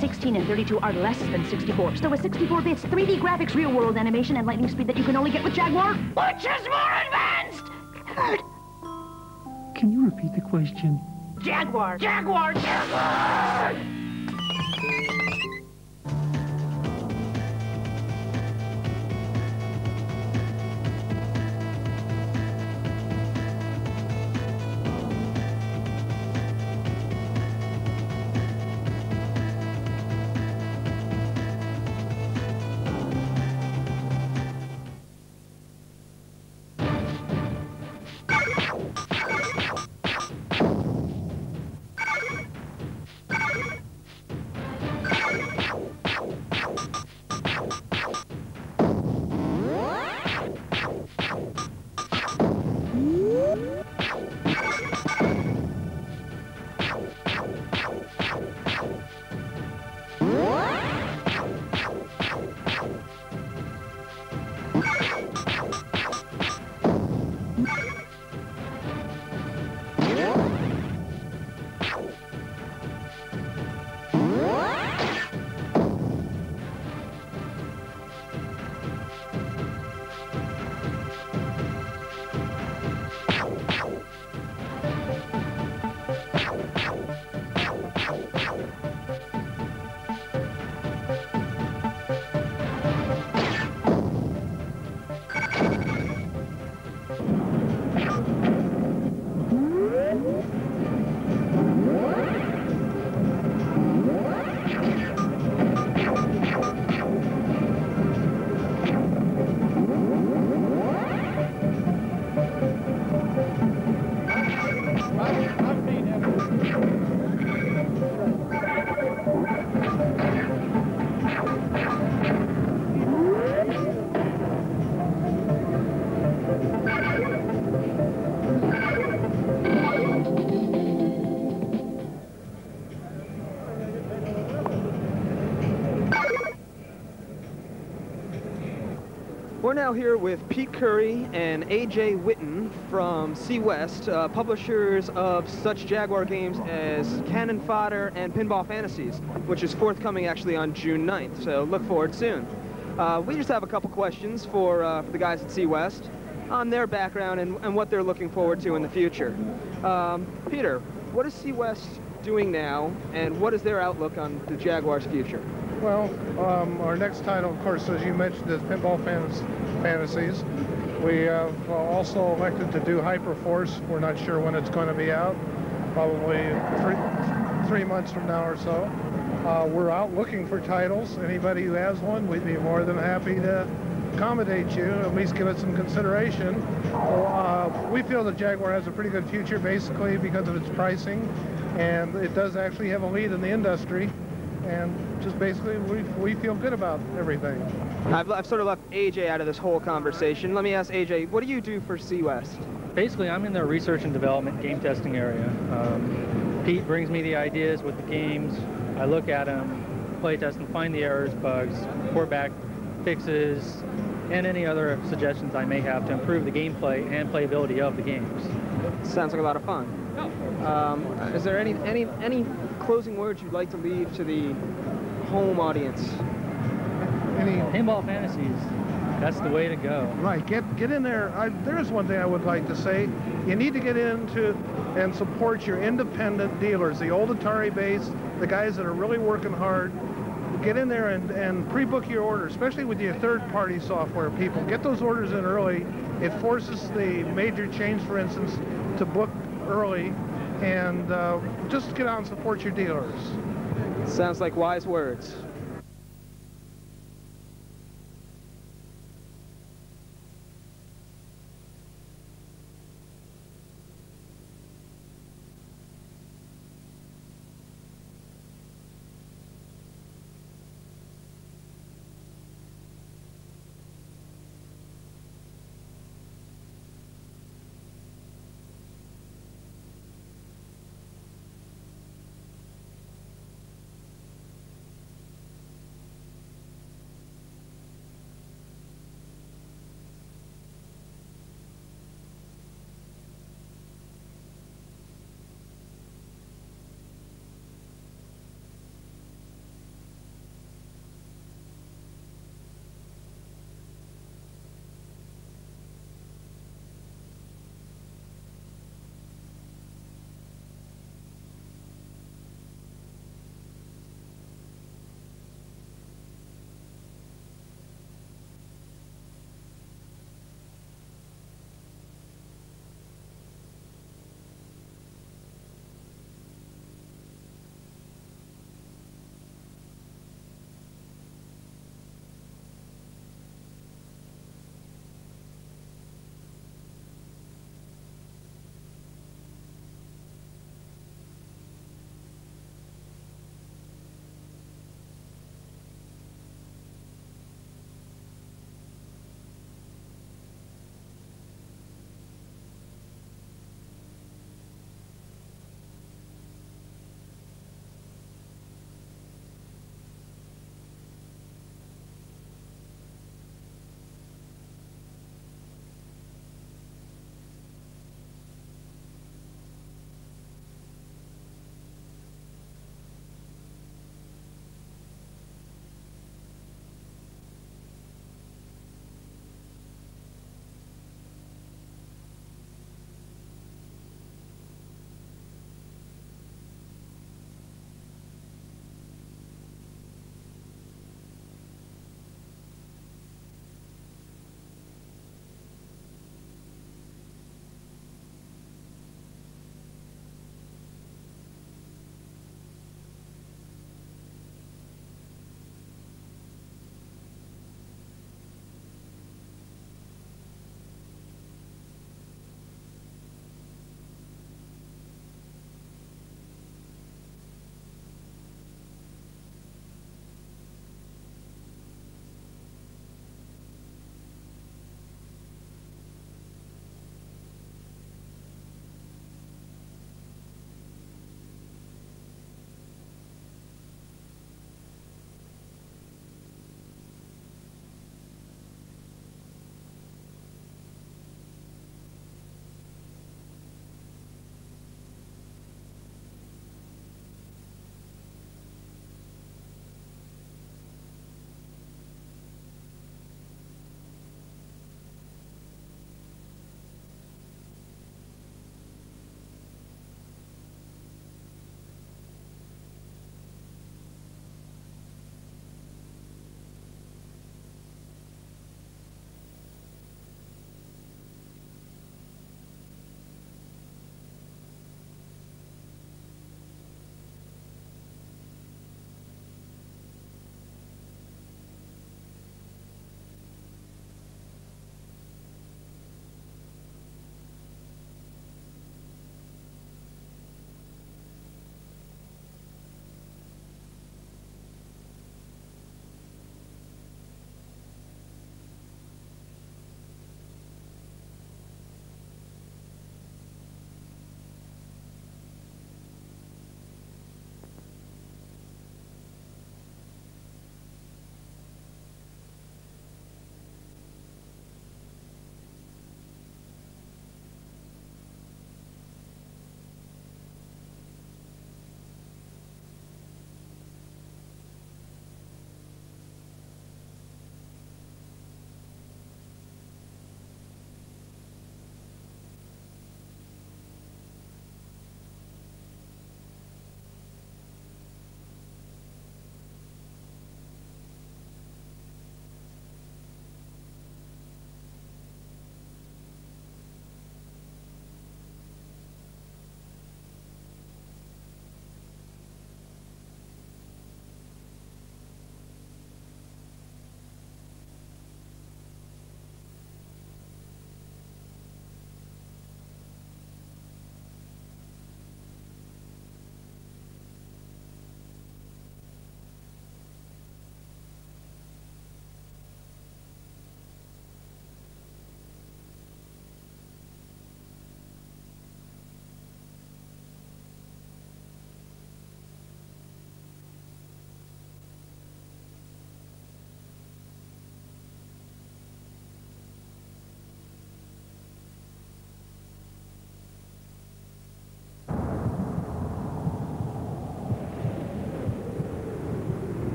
16 and 32 are less than 64. So with 64 bits, 3D graphics, real-world animation, and lightning speed that you can only get with Jaguar, which is more advanced? Clifford! Can you repeat the question? Jaguar! Jaguar! Jaguar! I've beat him. We're now here with Pete Curry and AJ Witten from C West, publishers of such Jaguar games as Cannon Fodder and Pinball Fantasies, which is forthcoming actually on June 9th, so look forward soon. We just have a couple questions for the guys at C West on their background and what they're looking forward to in the future. Peter, what is C West doing now, and what is their outlook on the Jaguar's future? Well, our next title, of course, as you mentioned, is Pinball Fantasies. We have also elected to do Hyperforce. We're not sure when it's going to be out, probably three months from now or so. We're out looking for titles. Anybody who has one, we'd be more than happy to accommodate you, at least give it some consideration. We feel that Jaguar has a pretty good future, basically because of its pricing, and it does actually have a lead in the industry. And just basically, we feel good about everything. I've sort of left AJ out of this whole conversation. Let me ask AJ, what do you do for C West? Basically, I'm in the research and development game testing area. Pete brings me the ideas with the games. I look at them, play test them, find the errors, bugs, report back fixes, and any other suggestions I may have to improve the gameplay and playability of the games. Sounds like a lot of fun. Is there any closing words you'd like to leave to the home audience? Pinball Fantasies, that's the way to go. Right, get in there. There is one thing I would like to say. You need to get into and support your independent dealers, the old Atari base, the guys that are really working hard. Get in there and pre-book your order, especially with your third-party software people. Get those orders in early. It forces the major chains, for instance, to book early, and just get out and support your dealers. Sounds like wise words.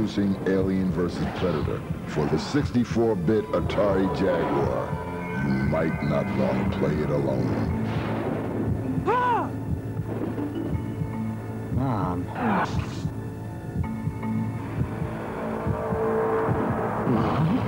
Introducing Alien vs. Predator for the 64-bit Atari Jaguar. You might not want to play it alone. Ah! Mom. Mom?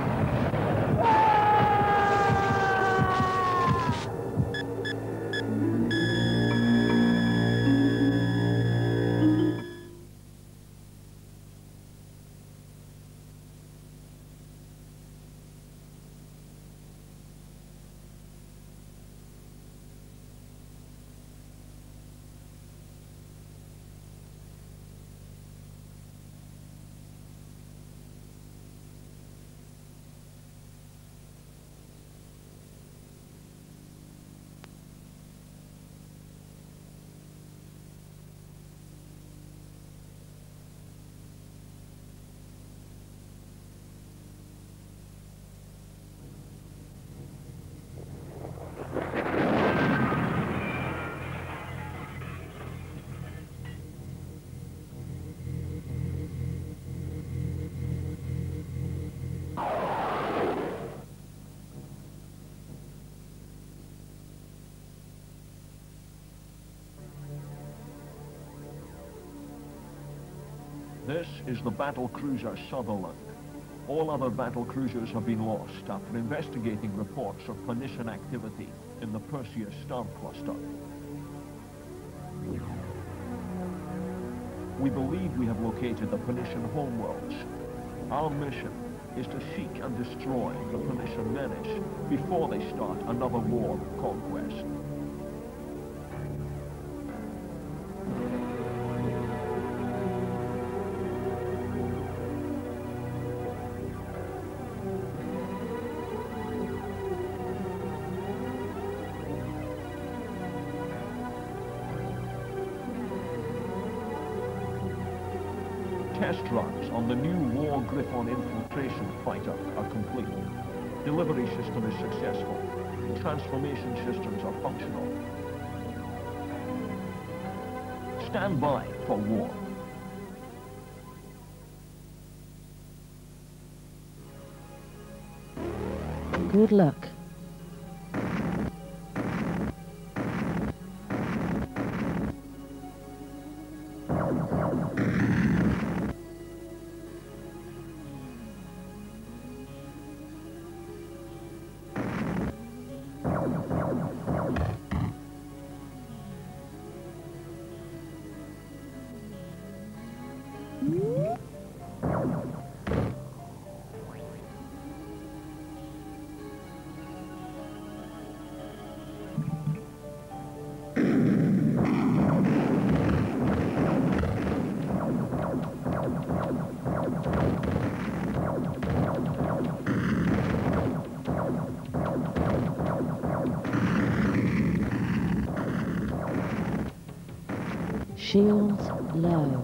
This is the battle cruiser Sutherland. All other battle cruisers have been lost after investigating reports of Phoenician activity in the Perseus star cluster. We believe we have located the Phoenician homeworlds. Our mission is to seek and destroy the Phoenician menace before they start another war of conquest. Test runs on the new War Griffon infiltration fighter are complete. Delivery system is successful. Transformation systems are functional. Stand by for war. Good luck. Shields low.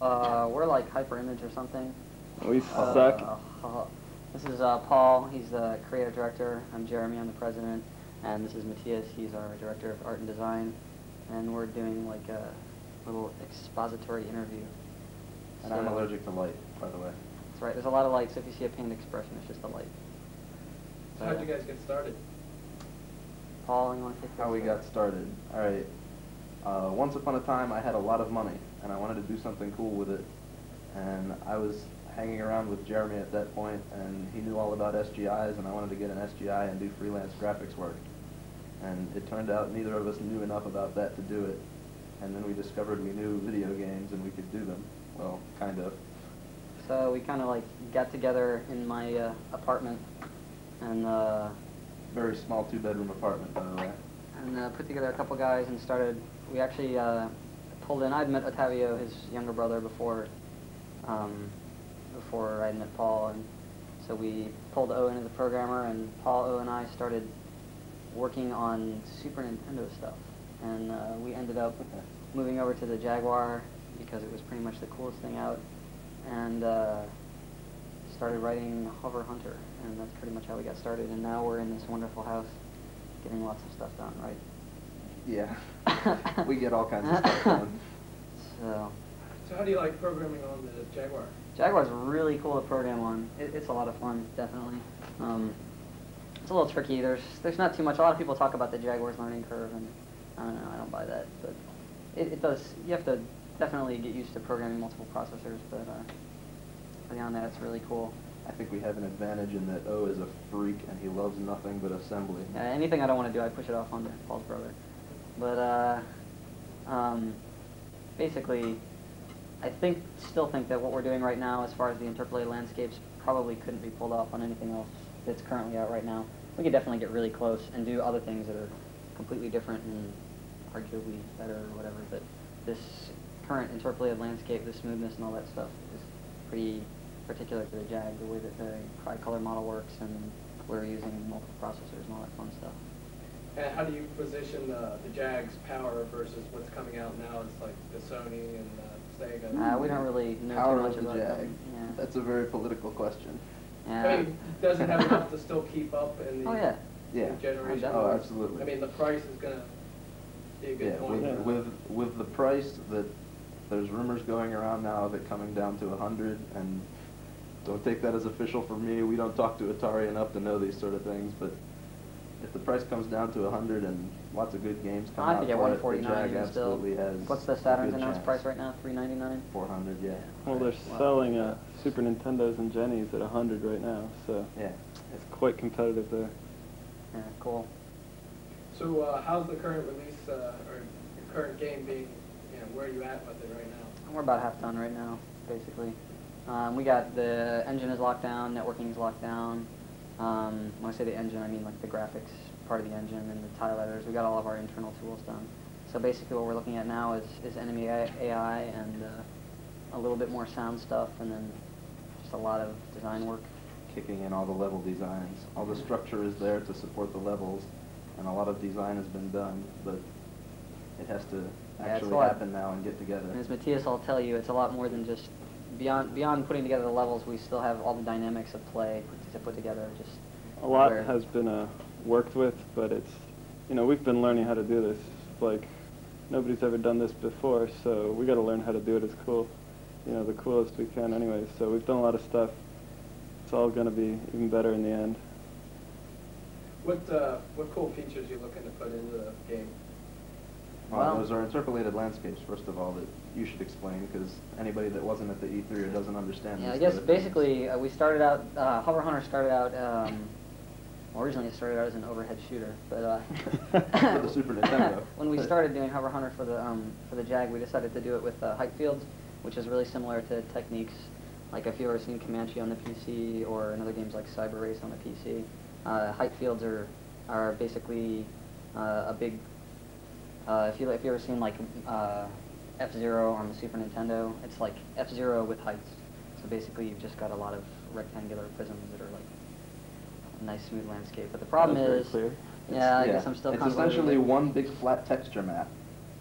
We're like Hyperimage or something. We suck. This is Paul. He's the creative director. I'm Jeremy. I'm the president. And this is Matthias. He's our director of art and design. And we're doing like a little expository interview. And I'm allergic to light, by the way. That's right. There's a lot of light, so if you see a pained expression, it's just the light. So how'd you guys get started? Paul, you want to take this? How we got started. All right. Once upon a time, I had a lot of money, and I wanted to do something cool with it. And I was hanging around with Jeremy at that point, and he knew all about SGIs, and I wanted to get an SGI and do freelance graphics work. And it turned out neither of us knew enough about that to do it. And then we discovered we knew video games and we could do them. Well, kind of. So we kind of like got together in my apartment and very small 2-bedroom apartment, by the way. And put together a couple guys and started. We actually pulled in. I'd met Ottavio, his younger brother, before I'd met Paul, and so we pulled O in as a programmer, and Paul, O, and I started working on Super Nintendo stuff, and we ended up moving over to the Jaguar because it was pretty much the coolest thing out, and started writing Hover Hunter, and that's pretty much how we got started, and now we're in this wonderful house getting lots of stuff done, right? Yeah. We get all kinds of stuff done. So how do you like programming on the Jaguar? Jaguar's really cool to program on. It's a lot of fun, definitely. It's a little tricky. There's not too much. A lot of people talk about the Jaguar's learning curve, and I don't know, I don't buy that. But it does. You have to definitely get used to programming multiple processors. But beyond that, it's really cool. I think we have an advantage in that O is a freak and he loves nothing but assembly. Yeah, anything I don't want to do, I push it off onto Paul's brother. But basically, I still think that what we're doing right now, as far as the interpolated landscapes, probably couldn't be pulled off on anything else that's currently out right now. We could definitely get really close and do other things that are completely different and arguably better or whatever. But this current interpolated landscape, the smoothness and all that stuff is pretty particular to the Jag, the way that the tri-color model works, and we're using multiple processors and all that fun stuff. And how do you position the Jag's power versus what's coming out now? It's like the Sony and Sega. We don't really know power too much of the about Jag. them. Yeah. That's a very political question. Yeah. I mean, does it have enough to still keep up in the Yeah. generation? Oh, absolutely. I mean, the price is going to be a good point. With the price that there's rumors going around now of it coming down to 100, and don't take that as official for me. We don't talk to Atari enough to know these sort of things, but if the price comes down to 100 and lots of good games come out for it, the Jag absolutely has. What's the Saturn's announced price right now? $399? 400, yeah. Well, they're selling Super Nintendos and Jennies at 100 right now, so yeah, it's quite competitive there. Yeah, cool. So how's the current release or your current game being? Where are you at with it right now? We're about half done right now, basically. We got the engine is locked down, networking is locked down. When I say the engine, I mean like the graphics part of the engine and the tile editors. We got all of our internal tools done. So basically what we're looking at now is enemy AI and a little bit more sound stuff, and then just a lot of design work. Kicking in all the level designs. All the structure is there to support the levels, and a lot of design has been done, but it has to actually happen now and get together. And as Matthias will tell you, it's a lot more than just beyond putting together the levels. We still have all the dynamics of play to put together. Just a lot has been worked with, but it's we've been learning how to do this. Like nobody's ever done this before, so we got to learn how to do it as cool, the coolest we can anyway. So we've done a lot of stuff. It's all going to be even better in the end. What cool features are you looking to put into the game? Well, those are interpolated landscapes, first of all, that you should explain, because anybody that wasn't at the E3 or doesn't understand I guess basically we started out, Hover Hunter started out, originally it started out as an overhead shooter, but for the Super Nintendo. When we started doing Hover Hunter for the Jag, we decided to do it with height fields, which is really similar to techniques, like if you've ever seen Comanche on the PC, or in other games like Cyber Race on the PC. Height fields are basically a big. If you've ever seen like F-Zero on the Super Nintendo, it's like F-Zero with heights. So basically you've just got a lot of rectangular prisms that are like a nice smooth landscape. But the problem is, clear. I guess I'm still It's essentially one big flat texture map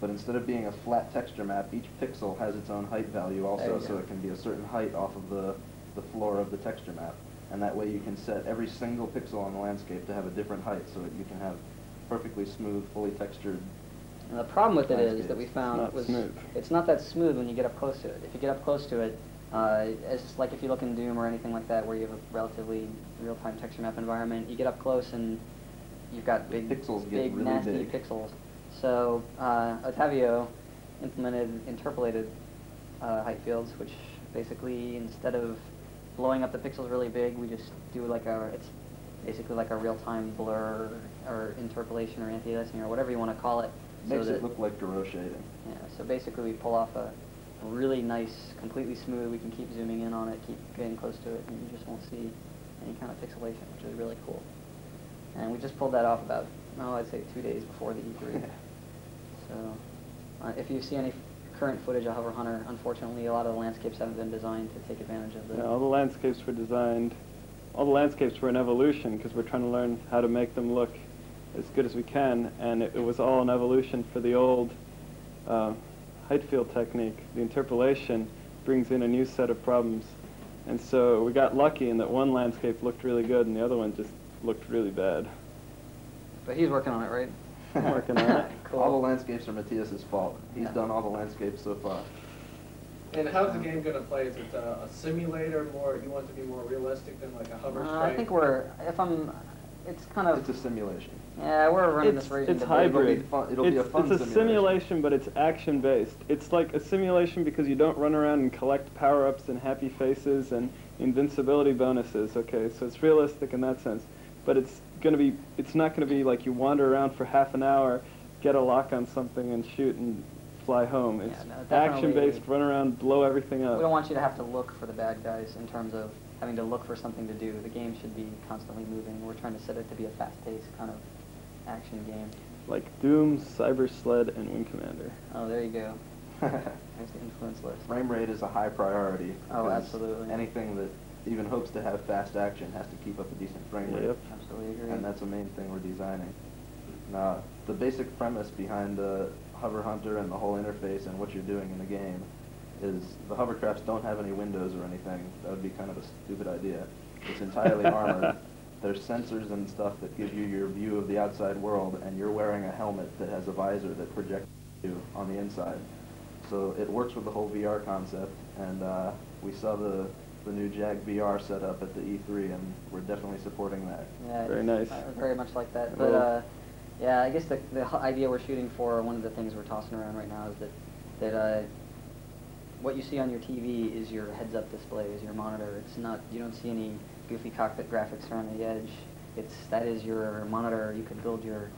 But instead of being a flat texture map, each pixel has its own height value also, so it can be a certain height off of the floor of the texture map. And that way you can set every single pixel on the landscape to have a different height so that you can have perfectly smooth, fully textured. And the problem with it landscapes. is that we found It's not smooth. it's not that smooth when you get up close to it. If you get up close to it, it's like if you look in Doom or anything like that where you have a relatively real-time texture map environment, you get up close and you've got big, pixels get really nasty big. pixels. So Otavio implemented interpolated height fields, which basically instead of blowing up the pixels really big, we just do like it's basically like a real-time blur or interpolation or anti-aliasing or whatever you want to call it. Makes it look like Garo shading. Yeah, so basically we pull off a really nice, completely smooth, we can keep zooming in on it, keep getting close to it, and you just won't see any kind of pixelation, which is really cool. And we just pulled that off about, I'd say 2 days before the E3. So if you see any current footage of Hover Hunter, unfortunately a lot of the landscapes haven't been designed to take advantage of the... Yeah, all the landscapes were designed, all the landscapes were in evolution because we're trying to learn how to make them look as good as we can, and it was all an evolution for the old height field technique. The interpolation brings in a new set of problems, and so we got lucky in that one landscape looked really good and the other one just looked really bad. But he's working on it, right? I'm working on it. Cool. All the landscapes are Matthias's fault. He's done all the landscapes so far. And how's the game going to play? Is it a simulator more, you want it to be more realistic than like a hover strike? I think it's kind of... It's a simulation. Yeah, we're running this version. It's hybrid. It'll be a fun It's a simulation, but it's action-based. It's like a simulation because you don't run around and collect power-ups and happy faces and invincibility bonuses, okay? So it's realistic in that sense. But it's not going to be like you wander around for half an hour, get a lock on something and shoot and fly home. It's action-based, run around, blow everything up. We don't want you to have to look for the bad guys in terms of having to look for something to do. The game should be constantly moving. We're trying to set it to be a fast-paced kind of action game. Like Doom, Cyber Sled, and Wing Commander. Oh, there you go. There's the influence list. Frame rate is a high priority. Oh, because absolutely. Anything that even hopes to have fast action has to keep up a decent frame rate. Yep. Absolutely agree. And that's the main thing we're designing. Now, the basic premise behind the Hover Hunter and the whole interface and what you're doing in the game is the hovercrafts don't have any windows or anything. That would be kind of a stupid idea. It's entirely armored. There's sensors and stuff that give you your view of the outside world, and you're wearing a helmet that has a visor that projects you on the inside. So it works with the whole VR concept, and we saw the new Jag VR set up at the E3, and we're definitely supporting that. Yeah, very nice. Very much like that. But yeah, I guess the idea we're shooting for, one of the things we're tossing around right now is that what you see on your TV is your heads-up display, is your monitor. It's not, you don't see any goofy cockpit graphics around the edge. That is your monitor. You could build your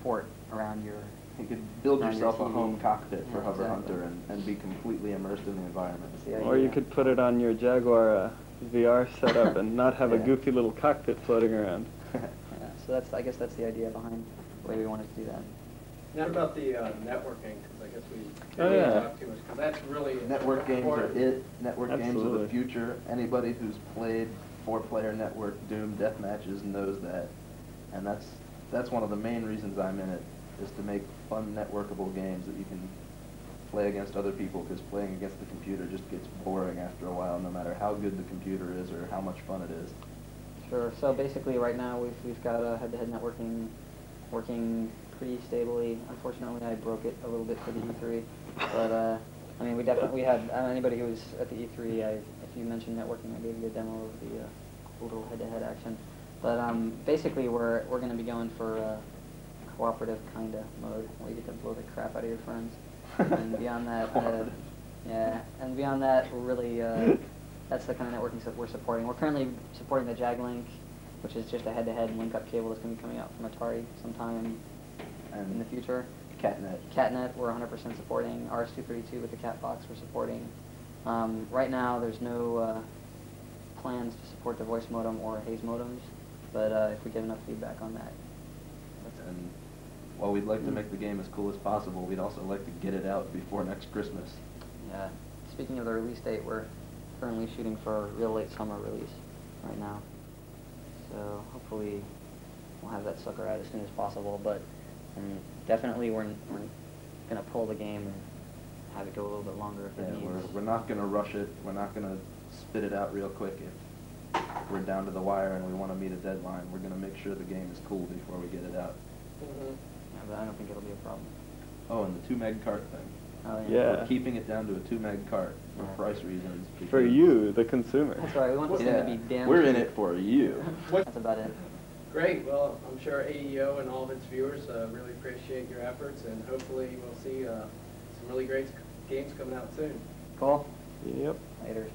fort around your... You could build yourself a home cockpit for Hover Hunter and be completely immersed in the environment. Or you could put it on your Jaguar VR setup and not have a goofy little cockpit floating around. Yeah, so I guess that's the idea behind the way we wanted to do that. What about the networking? Because I guess we can't talk too much. Because that's really network games important. are it. Network games are the future. Anybody who's played 4-player network Doom death matches knows that, and that's one of the main reasons I'm in it, is to make fun networkable games that you can play against other people, because playing against the computer just gets boring after a while, no matter how good the computer is or how much fun it is. Sure. So basically, right now we've got head-to-head networking working pretty stably. Unfortunately, I broke it a little bit for the E3, but I mean, we had anybody who was at the E3. If you mentioned networking, I gave you a demo of the little head-to-head action. But basically, we're going to be going for cooperative kinda mode, where you get to blow the crap out of your friends. And beyond that, and beyond that, we're really that's the kind of networking stuff we're supporting. We're currently supporting the JagLink, which is just a head-to-head link-up cable that's going to be coming out from Atari sometime in the future. Catnet, we're 100% supporting. RS-232 with the cat box, we're supporting. Right now, there's no plans to support the voice modem or haze modems, but if we get enough feedback on that. And while we'd like to make the game as cool as possible, we'd also like to get it out before next Christmas. Yeah. Speaking of the release date, we're currently shooting for a real late summer release right now. So hopefully we'll have that sucker out as soon as possible, but definitely we're gonna pull the game and have it go a little bit longer if it needs. We're not gonna rush it. We're not gonna spit it out real quick if we're down to the wire and we want to meet a deadline. We're gonna make sure the game is cool before we get it out. Yeah, but I don't think it'll be a problem. Oh, and the 2 meg cart thing. Oh, yeah. We're keeping it down to a 2 meg cart for price reasons. For you, the consumer. That's right. We want this thing to be damn. We're in it for you. That's about it. Great. Well, I'm sure AEO and all of its viewers really appreciate your efforts, and hopefully we'll see some really great games coming out soon. Cool. Yep. Later.